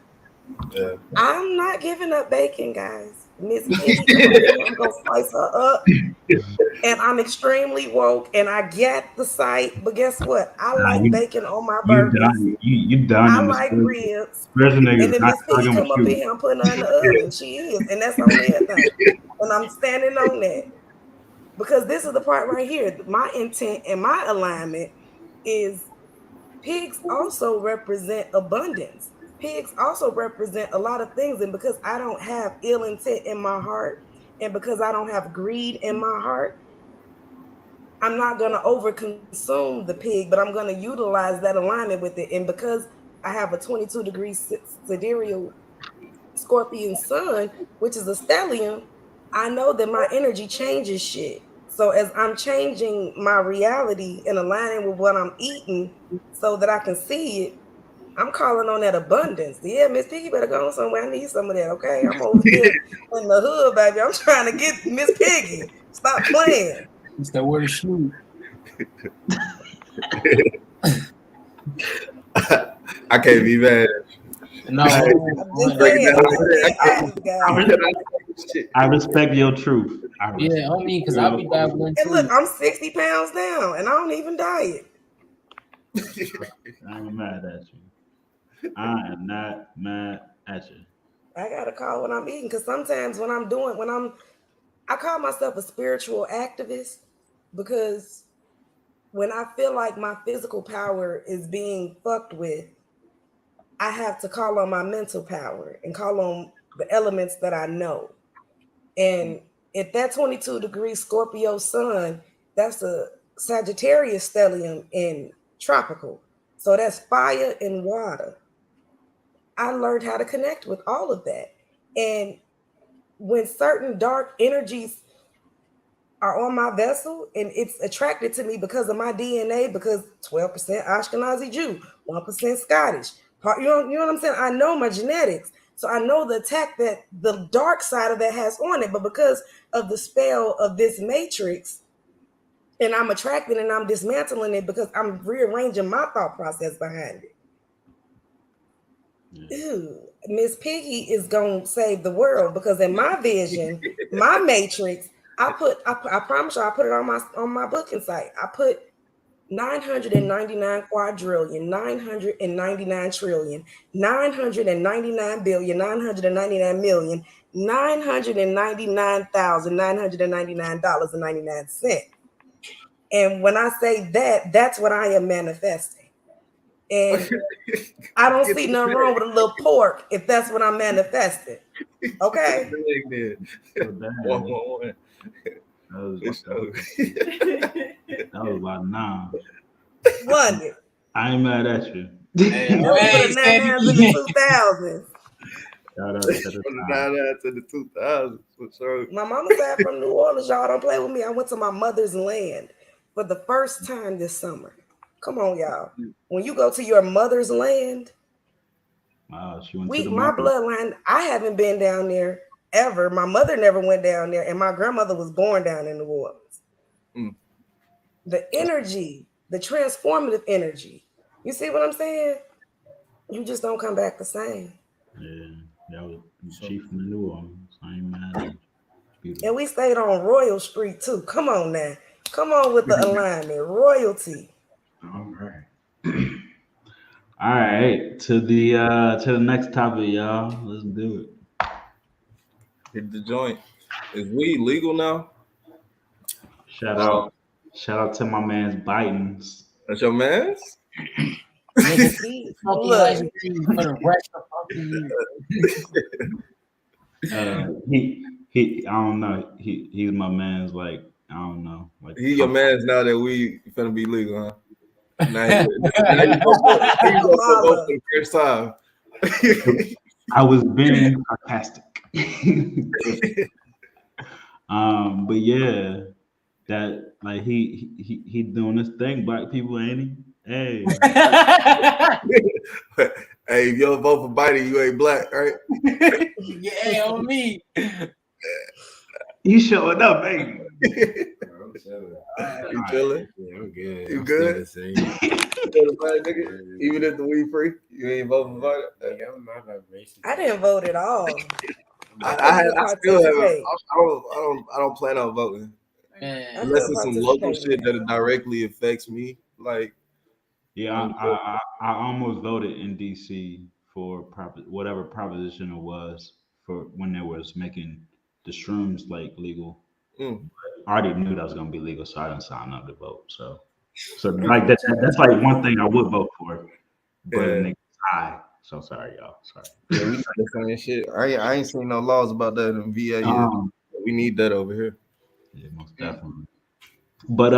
Yeah. I'm not giving up bacon, guys. Miss Piggy come up in here. I'm gonna slice her up. And I'm extremely woke and I get the site, but guess what? I Nah, like bacon on my you burgers. done you done I in the like ribs. spiritual And niggas then not Miss Piggy fucking with come up in you. here, I'm putting her in the oven. She is, and that's on everything. And I'm standing on that. Because this is the part right here. My intent and my alignment is pigs also represent abundance. Pigs also represent a lot of things. And because I don't have ill intent in my heart, and because I don't have greed in my heart, I'm not going to overconsume the pig, but I'm going to utilize that alignment with it. And because I have a 22-degree sidereal Scorpion sun, which is a stellium, I know that my energy changes shit. So as I'm changing my reality and aligning with what I'm eating so that I can see it, I'm calling on that abundance. Yeah, Miss Piggy better go on somewhere. I need some of that. Okay. I'm over here in the hood, baby. I'm trying to get Miss Piggy. Stop playing. It's that word shoot. I can't be mad. No, I'm just saying, I respect your truth. yeah, on me because I'll be dabbling and look, too. I'm 60 pounds down and I don't even diet. I ain't mad at you. I am not mad at you. I gotta call when I'm eating because sometimes I call myself a spiritual activist because when I feel like my physical power is being fucked with, I have to call on my mental power and call on the elements that I know. And if that 22-degree Scorpio sun, that's a Sagittarius stellium in tropical. So that's fire and water. I learned how to connect with all of that. And when certain dark energies are on my vessel and it's attracted to me because of my DNA, because 12% Ashkenazi Jew, 1% Scottish. You know what I'm saying? I know my genetics. So I know the attack that the dark side of that has on it. But because of the spell of this matrix, and I'm attracting and I'm dismantling it because I'm rearranging my thought process behind it. Ooh, Miss Piggy is gonna save the world because in my vision, my matrix, I promise you, I put it on my booking site. I put 999 quadrillion, 999 trillion, 999 billion, 999 million, $999,999.99. And when I say that, that's what I am manifesting. And I don't see nothing wrong with a little pork if that's what I'm manifesting. Okay. That was about 9. Wasn't it? I ain't mad at you. Hey, That was for the 99s in the 2000s. Shout out to the From the 99 to the 2000s, for sure. My mama said from New Orleans, y'all don't play with me. I went to my mother's land for the first time this summer. Come on, y'all. When you go to your mother's land, wow, she went to the my bloodline, I haven't been down there ever. My mother never went down there, and my grandmother was born down in New Orleans. The energy, the transformative energy. You see what I'm saying? You just don't come back the same. Yeah, that was chief from New Orleans. I ain't mad at you. And we stayed on Royal Street too. Come on now. Come on with the alignment. Royalty. All right. All right, to the next topic, y'all. Let's do it. Hit the joint. Is weed legal now? Shout out, shout out to my man's Biden's. That's your man's? Nigga, He, smoking look, ice cream for the rest of the year. He I don't know. He's my man's like I don't know. Like He your man's now that we finna be legal, huh? Now you gonna vote for the first time. I was being sarcastic. But yeah, that like he doing this thing, black people, ain't he? Hey, Hey, if you don't vote for Biden, you ain't black, right? Yeah, on me. he showing up, baby. I'm chilling. You chilling? Yeah, I'm good. You I'm good? still the same. You feel the black nigga? Even if the weed free, you ain't voting for Biden. Like, I'm not vibration. I didn't vote at all. I still haven't. participate. I don't plan on voting Man. unless it's some local participating. shit that directly affects me. Like, Yeah, I almost voted in DC for whatever proposition it was for when they was making the shrooms like legal. mm, I already knew that was gonna be legal, so I didn't sign up to vote. So like that's like one thing I would vote for, but Yeah. niggas high. So sorry, y'all. Sorry. yeah, we got the same shit. I ain't seen no laws about that in VA yet. We need that over here. Yeah, most definitely. But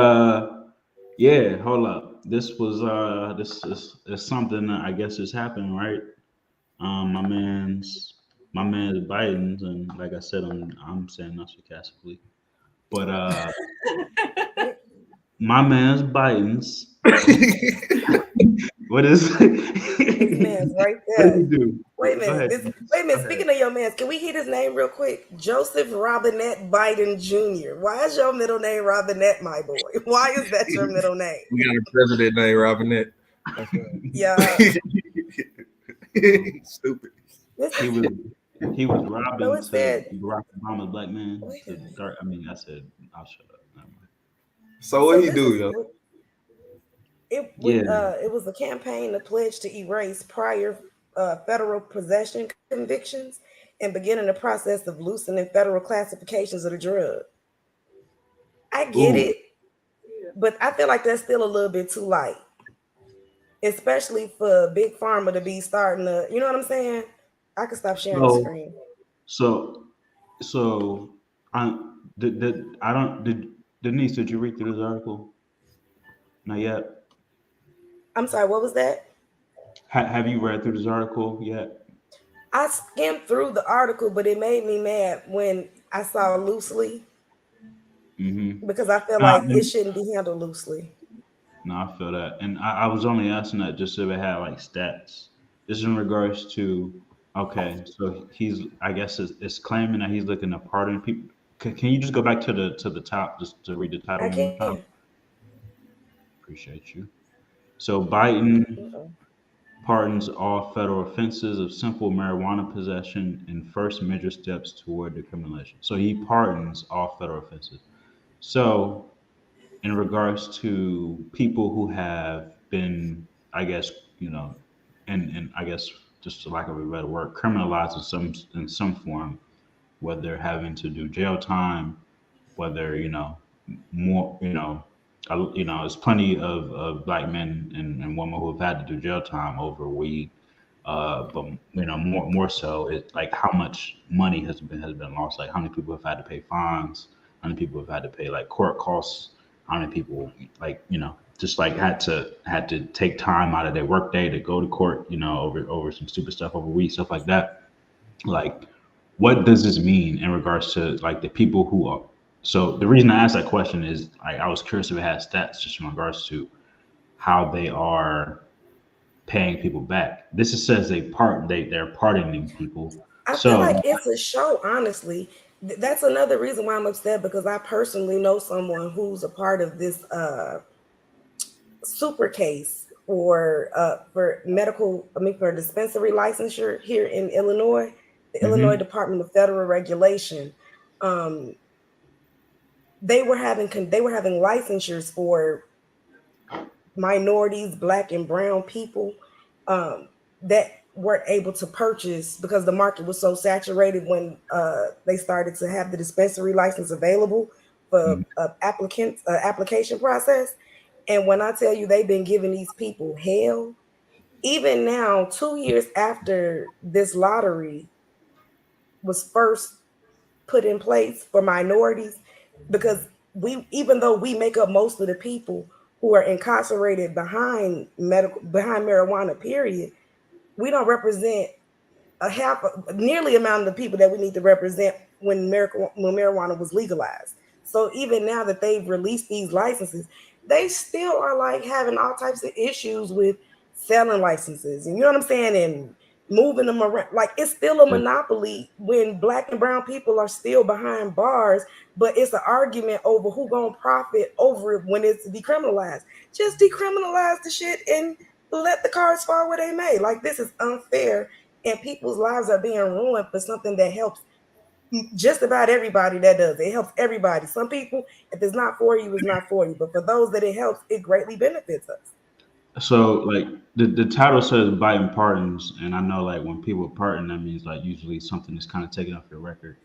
yeah, hold up. This was this is something that I guess is happening, right? My man's Biden's, and like I said, I'm saying that sarcastically. But my man's Biden's. What is This man's right what there. did he do? Wait a Go minute. ahead. Wait a minute. Speaking of your man, can we hear his name real quick? Joseph Robinette Biden Jr. Why is your middle name Robinette, my boy? Why is that your middle name? We got a president named Robinette. That's right. Yeah. Stupid. This He is, was he was robbing So it said- to Barack Obama's black man. Wait a minute. I mean, I said I'll shut up. Never mind. So what he this do, is yo? what- Yeah. It was a campaign to pledge to erase prior federal possession convictions and beginning the process of loosening federal classifications of the drug. I get Ooh. it, but I feel like that's still a little bit too light, especially for Big Pharma to be starting to, you know what I'm saying? I can stop sharing the So- screen. So Denise, did you read through this article? Not yet. I'm sorry, what was that? Have you read through this article yet? I skimmed through the article, but it made me mad when I saw loosely Mm-hmm. because I feel Nah, like it shouldn't be handled loosely. No, I feel that, and I was only asking that just so it had like stats. This is in regards to so he's I guess it's claiming that he's looking to pardon people. Can you just go back to the top just to read the title I one more time? can. Appreciate you. So Biden pardons all federal offenses of simple marijuana possession and first major steps toward decriminalization. So he pardons all federal offenses. So in regards to people who have been, I guess, and I guess just for lack of a better word, criminalized in some form, whether having to do jail time, whether more, there's plenty of black men and women who have had to do jail time over weed. But more so, it's like how much money has been lost. Like how many people have had to pay fines, how many people have had to pay like court costs, how many people just like had to take time out of their workday to go to court, over some stupid stuff, over weed, stuff like that. Like, what does this mean in regards to like the people who are? So the reason I asked that question is I was curious if it had stats just in regards to how they are paying people back. Says they're pardoning people. I feel like it's a show, honestly. That's another reason why I'm upset, because I personally know someone who's a part of this super case for dispensary licensure here in Illinois, the Illinois Department of Federal Regulation. They were having licensures for minorities, black and brown people, that weren't able to purchase because the market was so saturated when they started to have the dispensary license available for application process. And when I tell you they've been giving these people hell, even now, 2 years after this lottery was first put in place for minorities, because we, even though we make up most of the people who are incarcerated behind marijuana, period, we don't represent nearly amount of the people that we need to represent when marijuana was legalized. So even now that they've released these licenses, they still are like having all types of issues with selling licenses, and you know what I'm saying, and moving them around. Like, it's still a monopoly when Black and brown people are still behind bars, but it's an argument over who gonna profit over it when it's decriminalized. Just decriminalize the shit and let the cards fall where they may. Like, this is unfair, and people's lives are being ruined for something that helps just about everybody. That does it helps everybody. Some people, if it's not for you, it's not for you, but for those that it helps, it greatly benefits us. So like the title says biting pardons, and I know like when people pardon, that means like usually something is kind of taken off your record.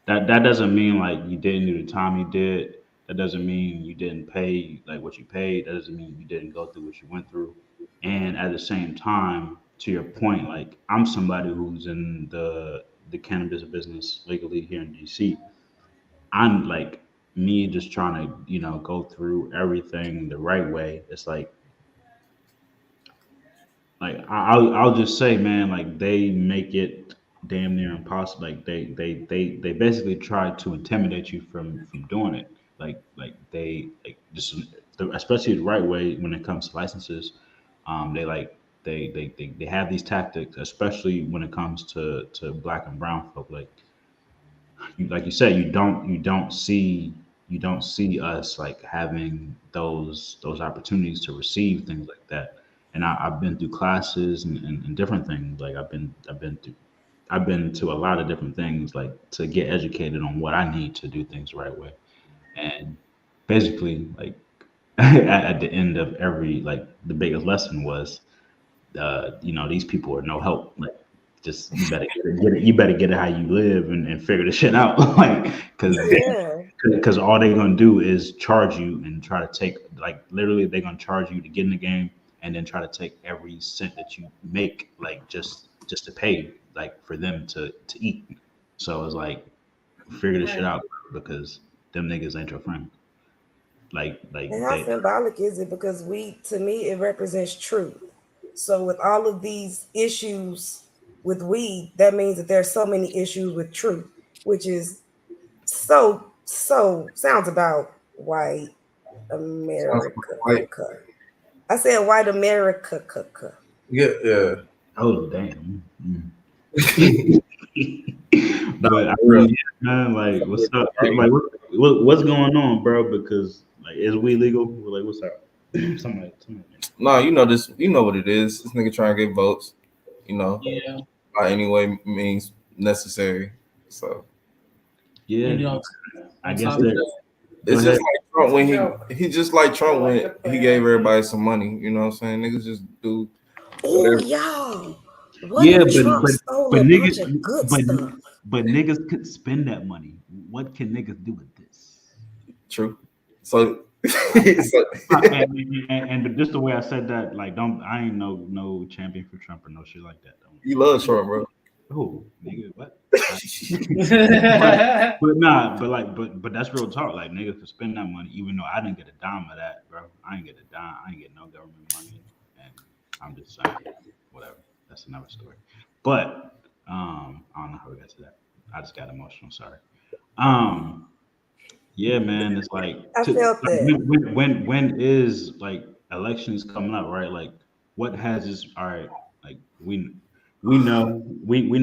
That doesn't mean like you didn't do the time you did. That doesn't mean you didn't pay like what you paid. That doesn't mean you didn't go through what you went through. And at the same time, to your point, like I'm somebody who's in the cannabis business legally here in DC. I'm like me just trying to go through everything the right way. It's like I'll just say, man, like they make it damn near impossible. Like they basically try to intimidate you from doing it. Like they like just especially the right way when it comes to licenses. They like they have these tactics, especially when it comes to black and brown folk. Like you said, you don't see us like having those opportunities to receive things like that. And I've been through classes and different things. Like I've been to a lot of different things like to get educated on what I need to do things the right way. And basically, like at the end of every like the biggest lesson was these people are no help. Like, just you better get it how you live and figure the shit out. Like, Yeah. because all they're gonna do is charge you and try to take like literally they're gonna charge you to get in the game and then try to take every cent that you make like just to pay like for them to eat. So it's like figure this shit out because them niggas ain't your friend. Like And how they symbolic is it? Because to me, it represents truth. So with all of these issues with weed, that means that there's so many issues with truth, which is so sounds about white Sounds America. like I said white America. yeah. oh damn. Mm. No, But I for real. mean, yeah, man, like, what's up? Like, what's going on, bro? Because like, is we legal? Like, what's up? Something. No, you know this. You know what it is. This nigga trying to get votes. You know, Yeah, by any way means necessary. So Yeah, you know, I on guess top of that. that, Go it's ahead. just like Trump when he just like Trump when he gave everybody some money. You know what I'm saying? Niggas just do Oh, whatever. y'all. What Yeah, if Trump stole but a bunch niggas, of good but stuff? but niggas could spend that money. What can niggas do with this? True. So, And just the way I said that, like, I ain't no champion for Trump or no shit like that. Don't. you love Trump, bro. Oh, nigga, what? But nah, but that's real talk. Like niggas could spend that money, even though I didn't get a dime of that, bro. I ain't get a dime. I ain't get no government money, and I'm just saying, whatever. That's another story. But I don't know how we got to that. I just got emotional. Sorry. Um, yeah, man. It's like, I felt like that. when is like elections coming up, right? Like, what has this? All right, like we know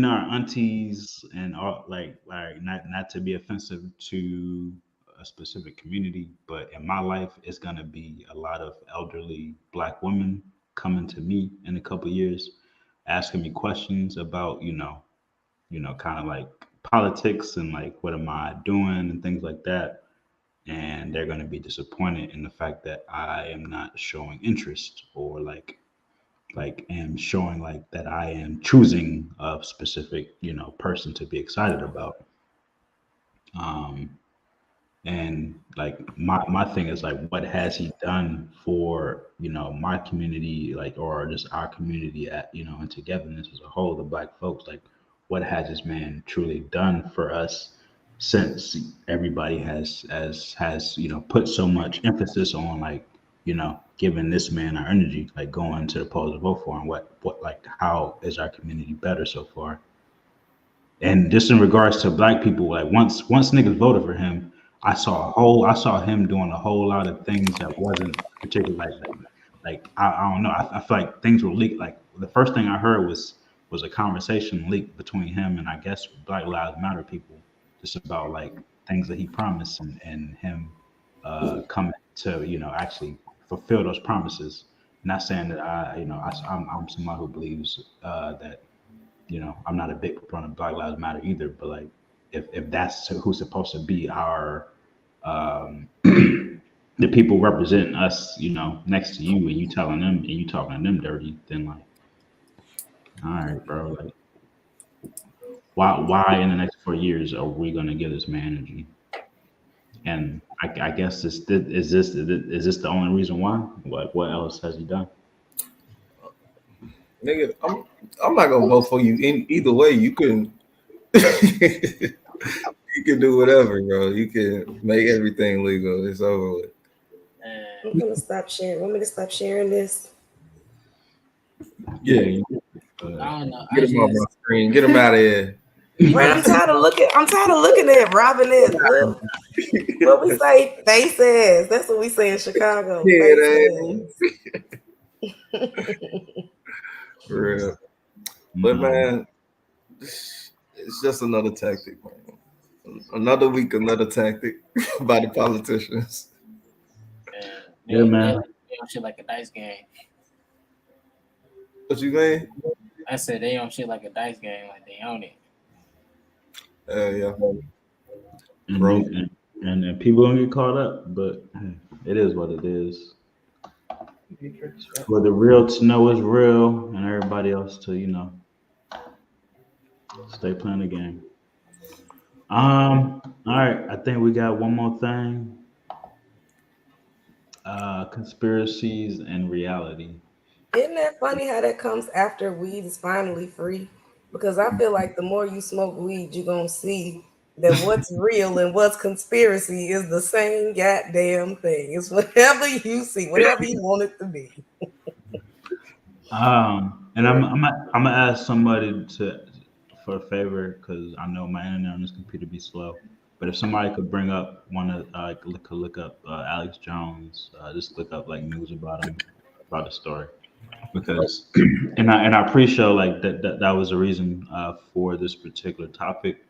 our aunties and all like not to be offensive to a specific community, but in my life, it's gonna be a lot of elderly Black women coming to me in a couple years, asking me questions about kind of like politics and like what am I doing and things like that. And they're going to be disappointed in the fact that I am not showing interest or like like am showing like that I am choosing a specific, person to be excited about. Um, and like my thing is like, what has he done for my community, like, or just our community at and togetherness as a whole, the Black folks, like, what has this man truly done for us since everybody has put so much emphasis on like giving this man our energy, like going to the polls to vote for him. What like how is our community better so far? And just in regards to Black people, like once niggas voted for him, I saw him doing a whole lot of things that wasn't particularly like I don't know. I feel like things were leaked. Like the first thing I heard was a conversation leaked between him and I guess Black Lives Matter people, just about like things that he promised and him coming to actually fulfill those promises. Not saying that I'm somebody who believes that I'm not a big proponent of Black Lives Matter either, but like if that's who's supposed to be our the people representing us, next to you, and you telling them and you talking to them dirty, then like, all right, bro, like, why in the next 4 years are we gonna give this man energy? And I guess is this the only reason why? What else has he done? Nigga, I'm not gonna vote for you in either way. You can you can do whatever, bro. You can make everything legal. It's over with. I'm gonna stop sharing. Want me to stop sharing this? Yeah, I don't know. get him off my screen. Get him out of here. Right, I'm tired of looking at Robin as look. What we say, face ass. That's what we say in Chicago. Yeah, Face ass. For real. But man, it's just another tactic, man. Another week, another tactic by the politicians. Yeah, man. They don't shit like a dice game. What you mean? I said they don't shit like a dice game, like they own it. Yeah. And, Bro. and people don't get caught up, but hey, it is what it is. For the real to know is real, and everybody else to stay playing the game. All right, I think we got one more thing. Conspiracies and reality. Isn't that funny how that comes after weed is finally free? Because I feel like the more you smoke weed, you're gonna see that what's real and what's conspiracy is the same goddamn thing. It's whatever you see, whatever you want it to be. And I'm gonna ask somebody for a favor because I know my internet on this computer be slow. But if somebody could bring up could look up Alex Jones, just look up like news about him, about the story, because and I appreciate like that was the reason for this particular topic.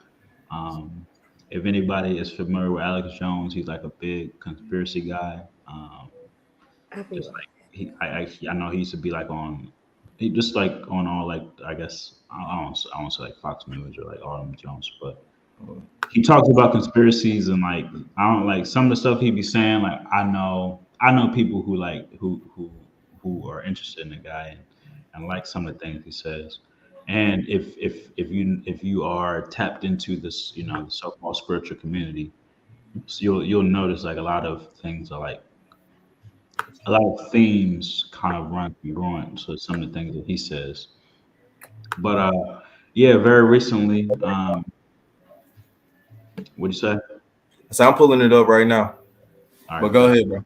If anybody is familiar with Alex Jones, he's like a big conspiracy guy. Just like I know he used to be like he just like on all like I guess I don't say like Fox News or like Autumn Jones, but he talks about conspiracies and like I don't like some of the stuff he be saying. Like I know people who like who are interested in the guy and like some of the things he says. And if you are tapped into this the so-called spiritual community, so you'll notice like a lot of things are like a lot of themes kind of run congruent to some of the things that he says. But yeah, very recently, what'd you say? So I'm pulling it up right now. All But right. go ahead, bro.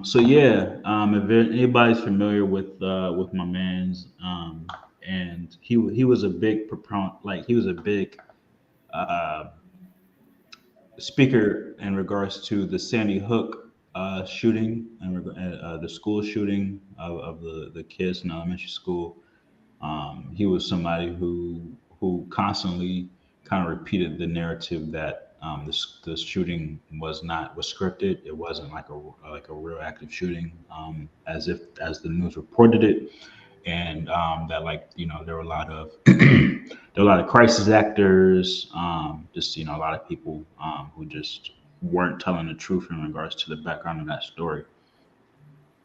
So yeah, if anybody's familiar with my man's, and he was a big proponent, like he was a big uh, speaker in regards to the Sandy Hook shooting and the school shooting of the kids in elementary school. He was somebody who constantly kind of repeated the narrative that the shooting was scripted. It wasn't like a real active shooting, as the news reported it, and that like there were a lot of there were a lot of crisis actors, just a lot of people who just weren't telling the truth in regards to the background of that story.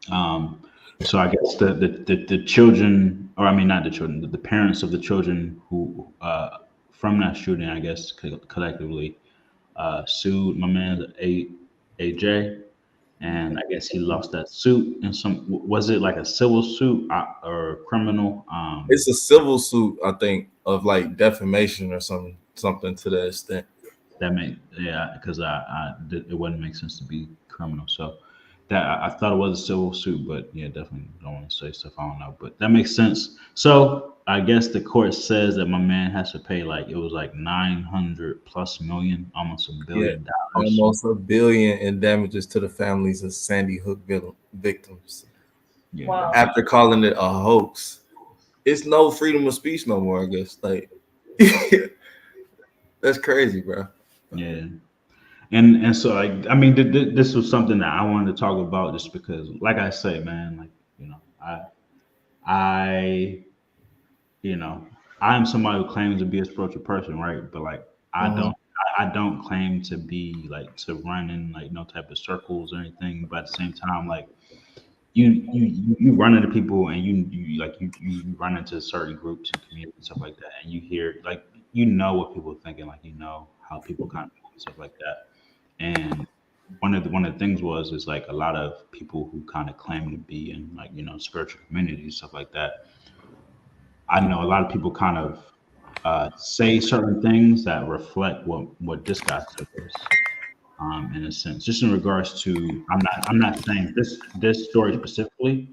So I guess the children, or I mean not the children, the parents of the children who from that shooting, I guess collectively sued my man AJ, and I guess he lost that suit. And was it like a civil suit or criminal? It's a civil suit, I think, of like defamation or something to that extent. That made yeah, because it wouldn't make sense to be criminal. So that I thought it was a civil suit, but yeah, definitely don't want to say stuff I don't know. But that makes sense. So I guess the court says that my man has to pay like it was like 900 plus million, almost $1 Yeah, billion. almost $1 billion in damages to the families of Sandy Hook victims Yeah, Wow. after calling it a hoax. It's no freedom of speech no more, I guess. Like, that's crazy, bro. yeah. And so like I mean this was something that I wanted to talk about just because like I say, man, like I you know I'm somebody who claims to be a spiritual person, right? But like Mhm. I don't claim to be like to run in like no type of circles or anything. But at the same time, like you run into people and you run into certain groups and communities and stuff like that, and you hear like what people are thinking, like how people kind of move and stuff like that. And one of the things is like a lot of people who kind of claim to be in like spiritual communities stuff like that. I know a lot of people kind of say certain things that reflect what this guy said is, in a sense, just in regards to I'm not saying this story specifically,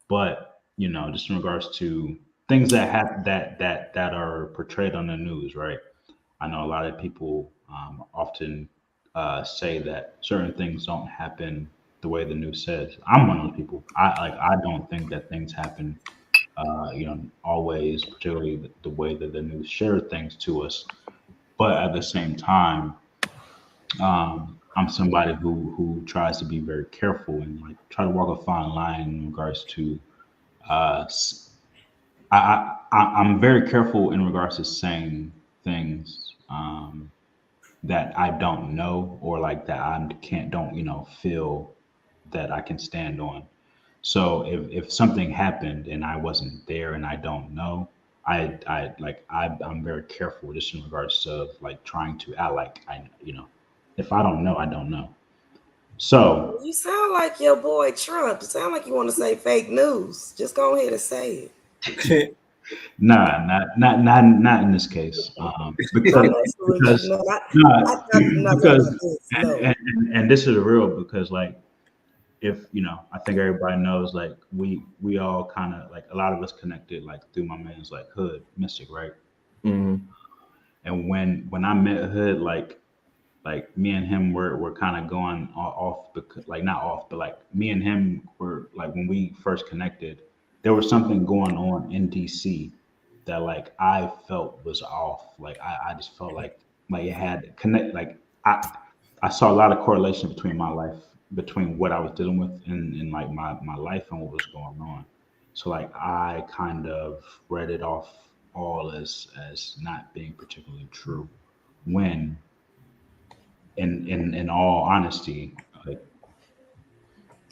but just in regards to things that have that are portrayed on the news, right? I know a lot of people often say that certain things don't happen the way the news says. I'm one of those people. I don't think that things happen, always, particularly the way that the news share things to us. But at the same time, I'm somebody who tries to be very careful and like try to walk a fine line in regards to. Uh, s- I'm very careful in regards to saying things. That I don't know or like that I can't don't feel that I can stand on. So if something happened and I wasn't there and I don't know, I'm very careful just in regards to like trying to act like if I don't know, I don't know. So You sound like your boy Trump. You sound like you want to say fake news. Just go ahead and say it. nah, not in this case. I'm Because messing with you. because No, I nah, thought nothing because about this. No. and this is real because like if I think everybody knows like we all kind of like a lot of us connected like through my man's like Hood Mystic, right? Mhm. And when I met Hood, like me and him were kind of going off because like not off, but like me and him were like when we first connected, there was something going on in DC that like I felt was off. Like I just felt like it had to connect. Like I saw a lot of correlation between my life, between what I was dealing with in like my life and what was going on. So like I kind of read it off all as not being particularly true. When in all honesty, like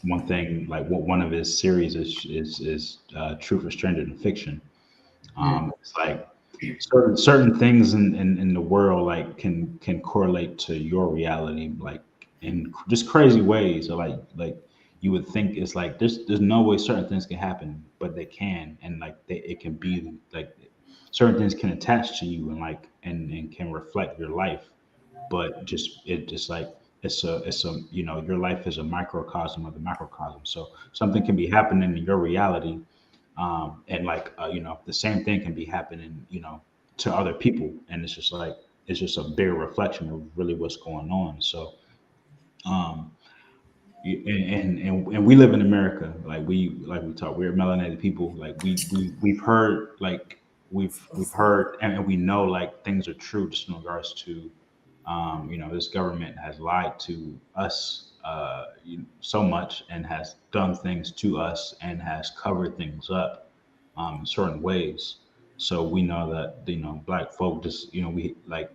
one thing, like what one of his series is Truth is Stranger Than Fiction. It's like certain things in the world like can correlate to your reality like in just crazy ways or like you would think it's like there's no way certain things can happen but they can and like it can be like certain things can attach to you and like and can reflect your life but just like it's a your life is a microcosm of the macrocosm so something can be happening in your reality and like the same thing can be happening to other people and it's just a bigger reflection of really what's going on so um and we live in America like we talk we're melanated people like we've heard like we've heard and we know like things are true just in regards to this government has lied to us so much and has done things to us and has covered things up in certain ways. So we know that black folk just we like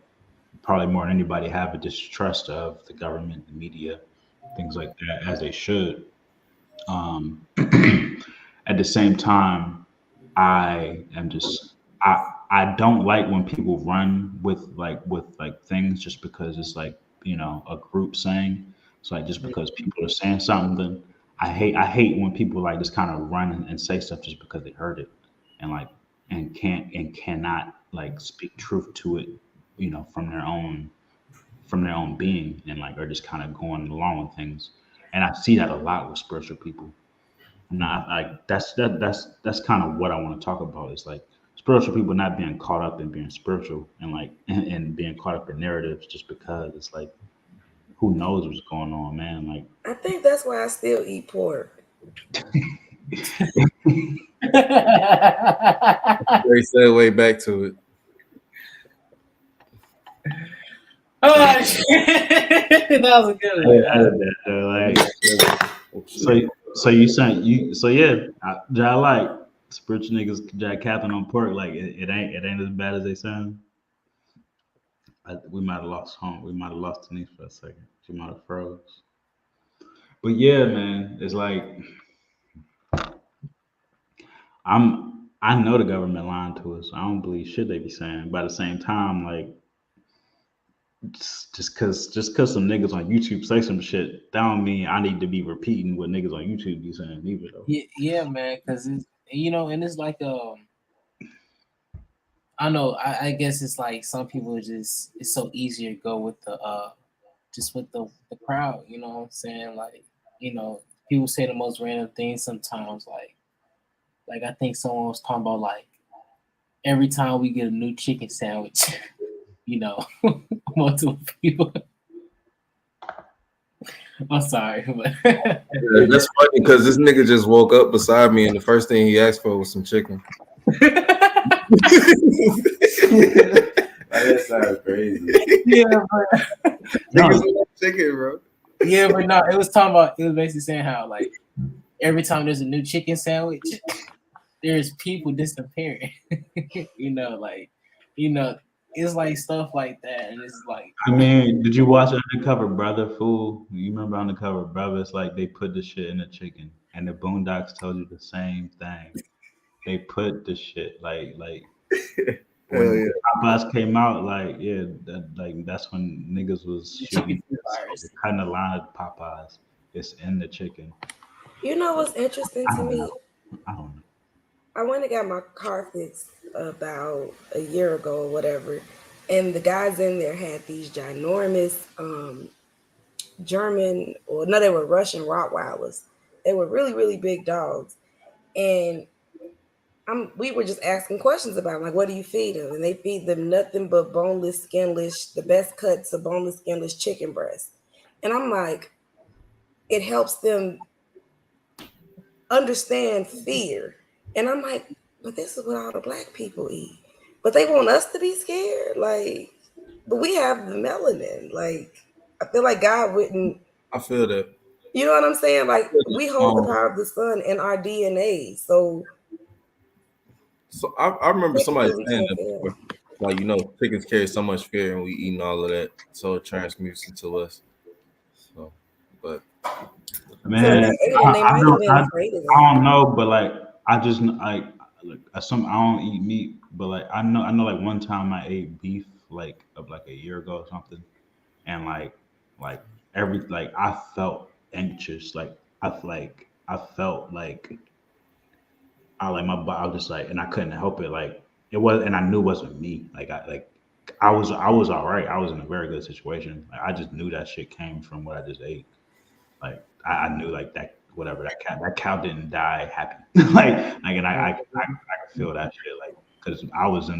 probably more than anybody have a distrust of the government, the media, things like that, as they should. Um, at the same time, I am just I don't like when people run with things just because it's like a group saying. It's like just because people are saying something. I hate when people like just kind of run and say stuff just because they heard it and like and cannot like speak truth to it, from their own being and like are just kind of going along with things. And I see that a lot with spiritual people. Not like that's kind of what I want to talk about. Is like spiritual people not being caught up in being spiritual and like and being caught up in narratives just because it's like who knows what's going on, man. Like I think that's why I still eat pork. Very segue back to it. Oh, shit. That was a good one. So you saying I like spiritual niggas jack capping on pork like it ain't as bad as they sound. We might have lost home. We might have lost Denise for a second. She might have froze. But yeah, man, it's like I know the government lying to us. I don't believe shit they be saying. But at the same time, like just cause some niggas on YouTube say some shit, that don't mean I need to be repeating what niggas on YouTube be saying either though. Yeah, man, because it's and it's like I know I guess it's like some people it's so easier to go with the just with the crowd, you know what I'm saying? Like, people say the most random things sometimes, like I think someone was talking about like every time we get a new chicken sandwich, multiple people. I'm sorry, but Yeah, that's funny because this nigga just woke up beside me and the first thing he asked for was some chicken. That sounds crazy. yeah, but Niggas love chicken, bro. yeah, but no, it was basically saying how like every time there's a new chicken sandwich, there's people disappearing. It's like stuff like that, and it's like I mean, did you watch Undercover Brother, fool? You remember Undercover Brother? It's like they put the shit in the chicken, and the Boondocks told you the same thing. They put the shit like Hell when yeah. Popeyes came out, that's when niggas was shooting, virus. cutting the line of Popeyes. It's in the chicken. You know what's interesting I to don't me? know. I don't know. I went and got my car fixed about a year ago or whatever, and the guys in there had these ginormous German, or no, they were Russian Rottweilers. They were really, really big dogs, and we were just asking questions about them, like, what do you feed them? And they feed them nothing but boneless, skinless, the best cuts of boneless, skinless chicken breast. And I'm like, it helps them understand fear. And I'm like, but this is what all the black people eat. But they want us to be scared. Like, but we have the melanin. Like, I feel like God wouldn't, I feel that. you know what I'm saying? Like, we hold the power of the sun in our DNA. So I remember somebody technically we saying can't that feel. before. Like, chickens carry so much fear and we eating all of that, so it transmutes into us. So, but So if Man, they ate them, they I might have don't, been I, afraid of I that. don't know, but like I just like I don't eat meat, but like I know like one time I ate beef like of like a year ago or something, and like I felt anxious, I felt like I was just like, and I couldn't help it, like it was, and I knew it wasn't me, I was all right, I was in a very good situation, like I just knew that shit came from what I just ate. Like I knew like that whatever that cow didn't die happy. And I could feel that shit like because I was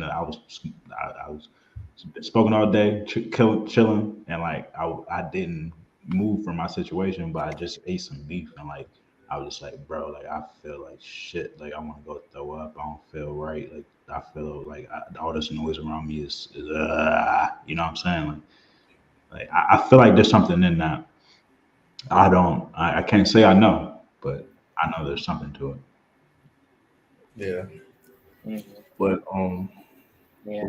spoken all day chilling and like I didn't move from my situation, but I just ate some beef and like I was just like, bro, like I feel like shit, like I want to go throw up, I don't feel right, like I feel like all this noise around me is you know what I'm saying, like I feel like there's something in that. I can't say I know, but I know there's something to it. yeah. Mhm. But Yeah.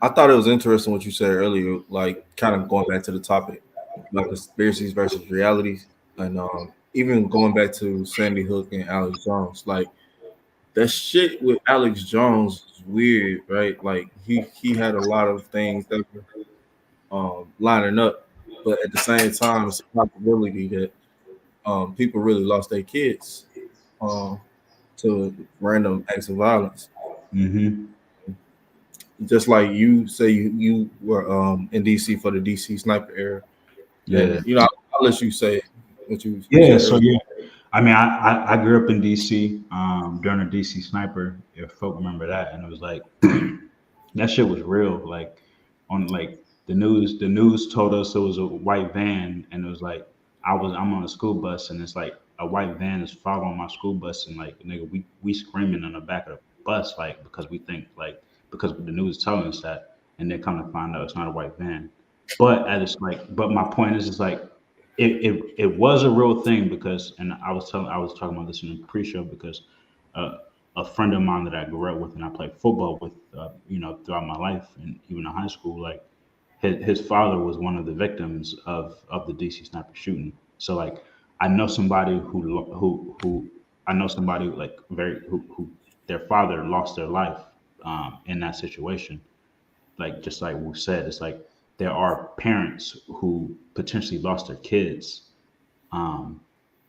I thought it was interesting what you said earlier, like kind of going back to the topic, like conspiracies versus realities. And even going back to Sandy Hook and Alex Jones, like that shit with Alex Jones is weird, right? Like he had a lot of things that were lining up, but at the same time, it's a possibility that people really lost their kids um, to random acts of violence. Mm-hmm. Just like you say, you were in DC for the DC sniper era, Yeah. and I'll let you say what you Yeah. said So earlier. yeah, I mean, I grew up in DC during the DC sniper, if folk remember that, and it was like that shit was real. Like on like the news told us it was a white van, and it was like I'm on a school bus, and it's like a white van is following my school bus, and like nigga, we screaming on the back of the bus, like because we think like because the news is telling us that, and then come to find out it's not a white van. But but my point is, it's like it was a real thing because, and I was talking about this in the pre-show because a friend of mine that I grew up with and I played football with, throughout my life and even in high school, like his father was one of the victims of the DC sniper shooting. So like I know somebody who I know somebody like very who their father lost their life in that situation. Like just like we said, it's like there are parents who potentially lost their kids. Um,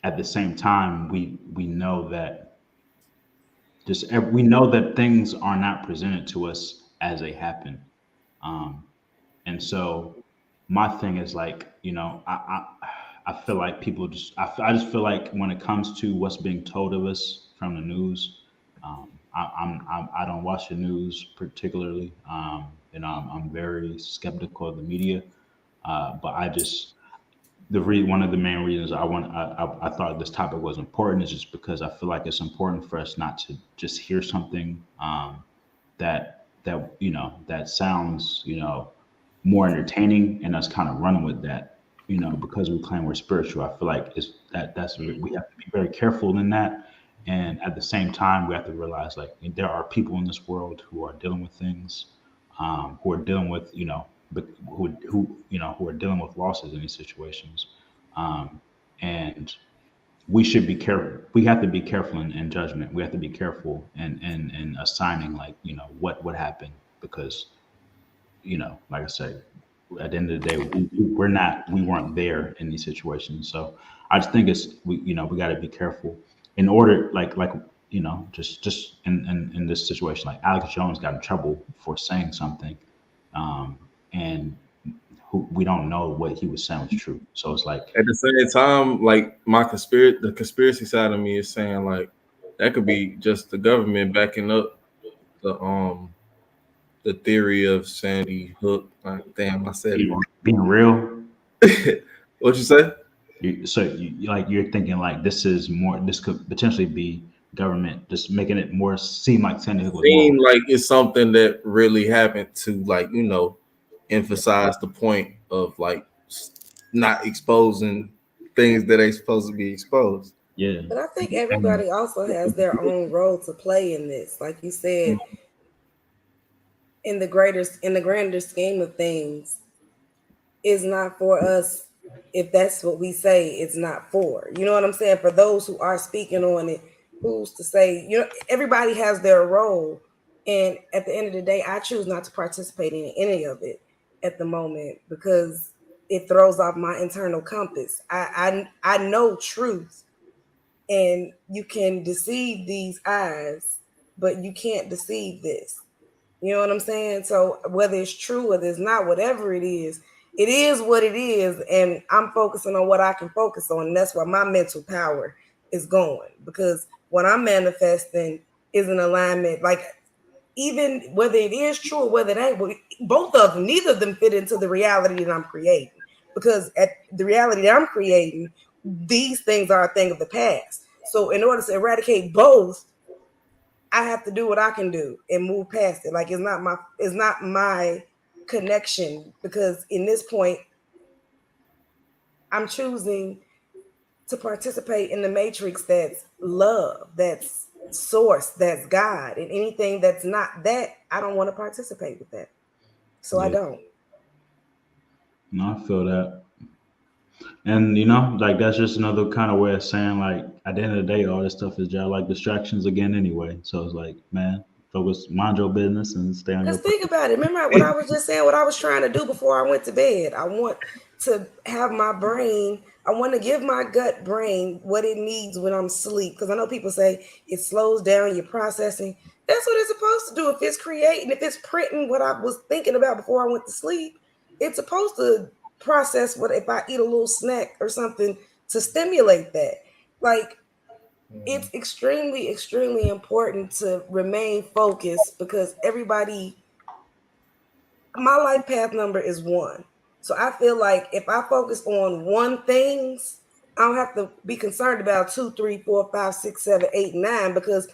at the same time, we know that we know that things are not presented to us as they happen. Um, and so my thing is like, I feel like people I just feel like when it comes to what's being told of us from the news, I don't watch the news particularly. I'm very skeptical of the media. But I just one of the main reasons I thought this topic was important is just because I feel like it's important for us not to just hear something that sounds more entertaining and us kind of running with that because we claim we're spiritual. I feel like we have to be very careful in that, and at the same time we have to realize like there are people in this world who are dealing with things, who are dealing with but who are dealing with losses in these situations, and we should be careful. We have to be careful in judgment. We have to be careful in assigning like what happened because like I said, at the end of the day, we weren't there in these situations. So I just think we got to be careful in order, just in this situation, like Alex Jones got in trouble for saying something, and we don't know what he was saying was true. So it's like, At the same time, like the conspiracy side of me is saying like that could be just the government backing up the theory of Sandy Hook. Damn, I said being real. it. What you say? You're thinking like this could potentially be government just making it more seem like Sandy Hook was more. Seem like it's something that really happened to like emphasize the point of like not exposing things that ain't supposed to be exposed. Yeah. But I think everybody also has their own role to play in this. Like you said, in the grander scheme of things, is not for us. If that's what we say, it's not for. You know what I'm saying? For those who are speaking on it, who's to say? Everybody has their role, and at the end of the day, I choose not to participate in any of it at the moment because it throws off my internal compass. I know truth, and you can deceive these eyes, but you can't deceive this. You know what I'm saying? So whether it's true, whether it's not, whatever it is what it is. And I'm focusing on what I can focus on. And that's why my mental power is going. Because what I'm manifesting is an alignment. Like, even whether it is true or whether it ain't, both of them, neither of them fit into the reality that I'm creating. Because at the reality that I'm creating, these things are a thing of the past. So in order to eradicate both, I have to do what I can do and move past it. Like it's not my connection, because in this point, I'm choosing to participate in the matrix that's love, that's source, that's God, and anything that's not that, I don't want to participate with that. So I Yeah. don't. No, I feel that. And you know, like that's just another kind of way of saying like at the end of the day, all this stuff is just like distractions again anyway. So it's like, man, focus, mind your business, and stay on your. Because think about it. Remember what I was just saying, what I was trying to do before I went to bed. I want to have my brain, I want to give my gut brain what it needs when I'm asleep. Because I know people say it slows down your processing. That's what it's supposed to do. If it's creating, if it's printing what I was thinking about before I went to sleep, it's supposed to process what if I eat a little snack or something to stimulate that. Like, it's extremely, extremely important to remain focused because everybody, my life path number is 1. So I feel like if I focus on one things, I don't have to be concerned about 2, 3, 4, 5, 6, 7, 8, 9 because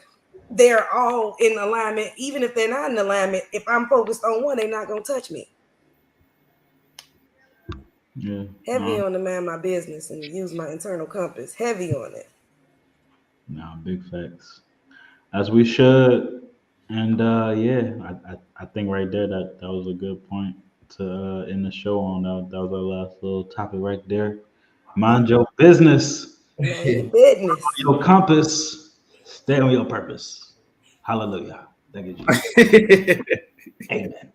they're all in alignment. Even if they're not in alignment, if I'm focused on one, they're not gonna touch me. Yeah. Heavy on the mind my business and use my internal compass. Heavy on it. No, big facts. As we should. And yeah, I think right there that was a good point to end the show on. That was our last little topic right there. Mind your business, Mind your business. your compass, stay on your purpose. Hallelujah. Thank you, Jesus. Amen.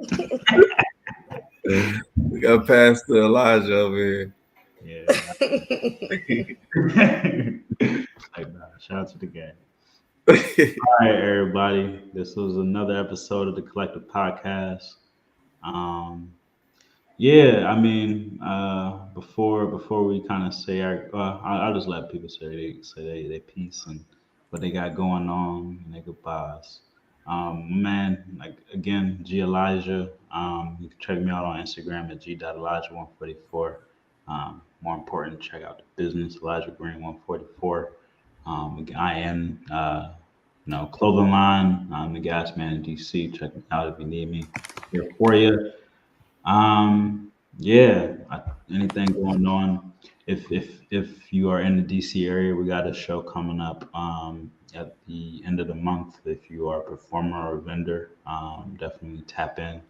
We got Pastor Elijah over here. Yeah. Like, nah, shout out to the gang. All right, everybody. This was another episode of the Collective Podcast. Yeah, I mean, before we kind of say our, I'll just let people say they piece and what they got going on and their goodbyes. Man, like again, G Elijah. You can check me out on Instagram at g.elijah144. More important, check out the business Elijah Green 144. I am, clothing line. I'm the gas man in DC. Check me out if you need me. Here for you. Yeah, anything going on. If you are in the DC area, we got a show coming up at the end of the month. If you are a performer or vendor, definitely tap in.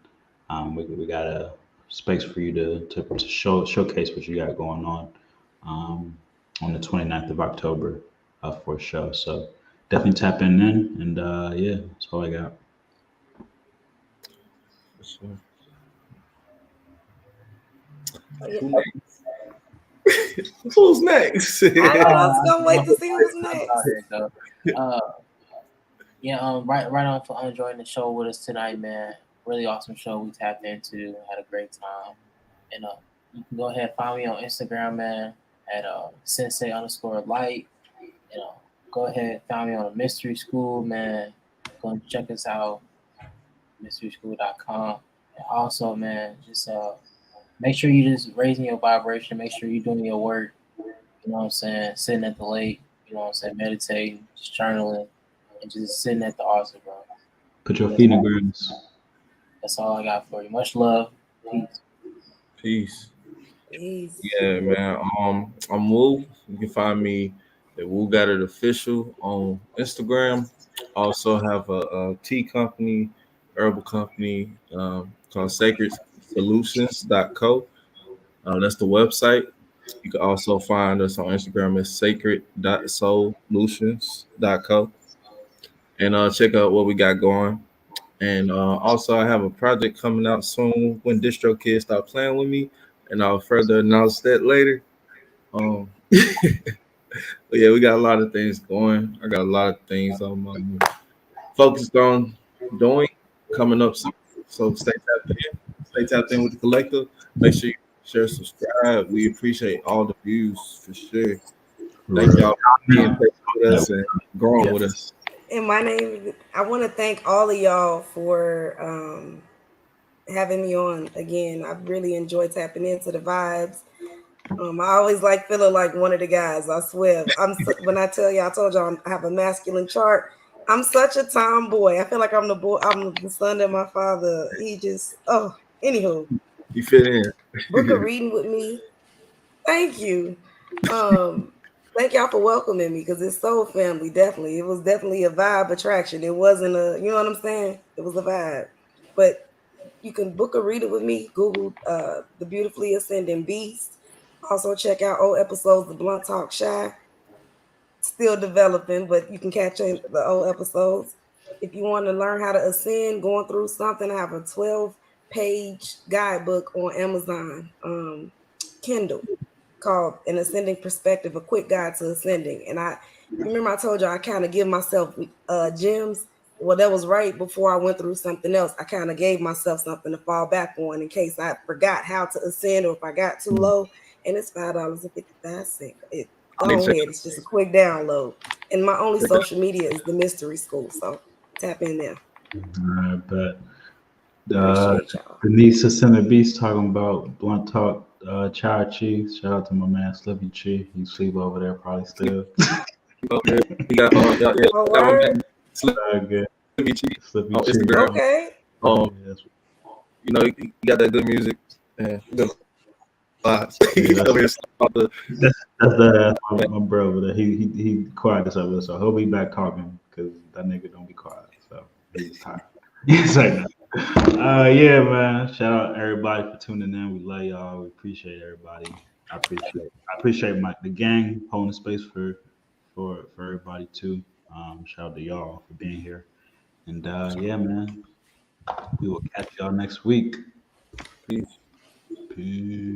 We got a space for you to showcase what you got going on the 29th of October for a show. So definitely tap in then, and yeah, that's all I got. For sure. Yeah. Who's next? I was gonna wait to see who's next. Yeah, right on for joining the show with us tonight, man. Really awesome show we tapped into, had a great time. And you can go ahead and find me on Instagram, man, at sensei_light. Go ahead and find me on the Mystery School, man. Go and check us out, mysteryschool.com. And also, man, just make sure you just raising your vibration. Make sure you're doing your work. You know what I'm saying? Sitting at the lake. You know what I'm saying? Meditating, just journaling, and just sitting at the altar, bro. Put your feet in the ground. That's all I got for you. Much love. Peace. Peace. Yeah, man. I'm Woo. You can find me at Woo Got It Official on Instagram. Also have a tea company, herbal company called Sacred Solutions.co. That's the website. You can also find us on Instagram as sacred.solutions.co. And check out what we got going. And also, I have a project coming out soon when Distro Kids start playing with me, and I'll further announce that later. But yeah, we got a lot of things going. I got a lot of things I'm focused on doing coming up soon. So stay tapped in. Stay tapped in with the collective. Make sure you share, subscribe. We appreciate all the views for sure. Thank y'all for being patient with us and growing with us. And my name, I want to thank all of y'all for having me on again. I really enjoy tapping into the vibes. I always like feeling like one of the guys. I swear. When I tell y'all, I told y'all I have a masculine chart. I'm such a tomboy. I feel like I'm the boy. I'm the son of my father. He just Anywho, You fit in. book a reading with me. Thank you. Thank y'all for welcoming me because it's soul family. Definitely, it was definitely a vibe attraction. It wasn't a, you know what I'm saying? It was a vibe. But you can book a reading with me. Google the Beautifully Ascending Beast. Also, check out old episodes of Blunt Talk Shy. Still developing, but you can catch the old episodes. If you want to learn how to ascend, going through something, I have a 12-page guidebook on Amazon Kindle called An Ascending Perspective, a quick guide to ascending. And you remember I told you I kind of give myself gems. Well, that was right before I went through something else. I kind of gave myself something to fall back on in case I forgot how to ascend or if I got too low. And it's $5.55. Go ahead. It's just a quick download. And my only social media is the Mystery School. So tap in there. All right, but Appreciate y'all. Denise Ascendant Beast talking about Blunt Talk Chai Chi. Shout out to my man Slippy Chi. He sleep over there probably still. Okay. We got Oh, word? Good. Slippy on Chi. Instagram. Okay. Yes. You know, you got that good music and good vibes. Yeah, Over here about the- That's my brother. He quiet this over, so he'll be back talking because that nigga don't be quiet. So he's tired. He's like that. Yeah, man. Shout out everybody for tuning in. We love y'all. We appreciate everybody. I appreciate the gang holding space for everybody too. Shout out to y'all for being here. And yeah, man. We will catch y'all next week. Peace. Peace.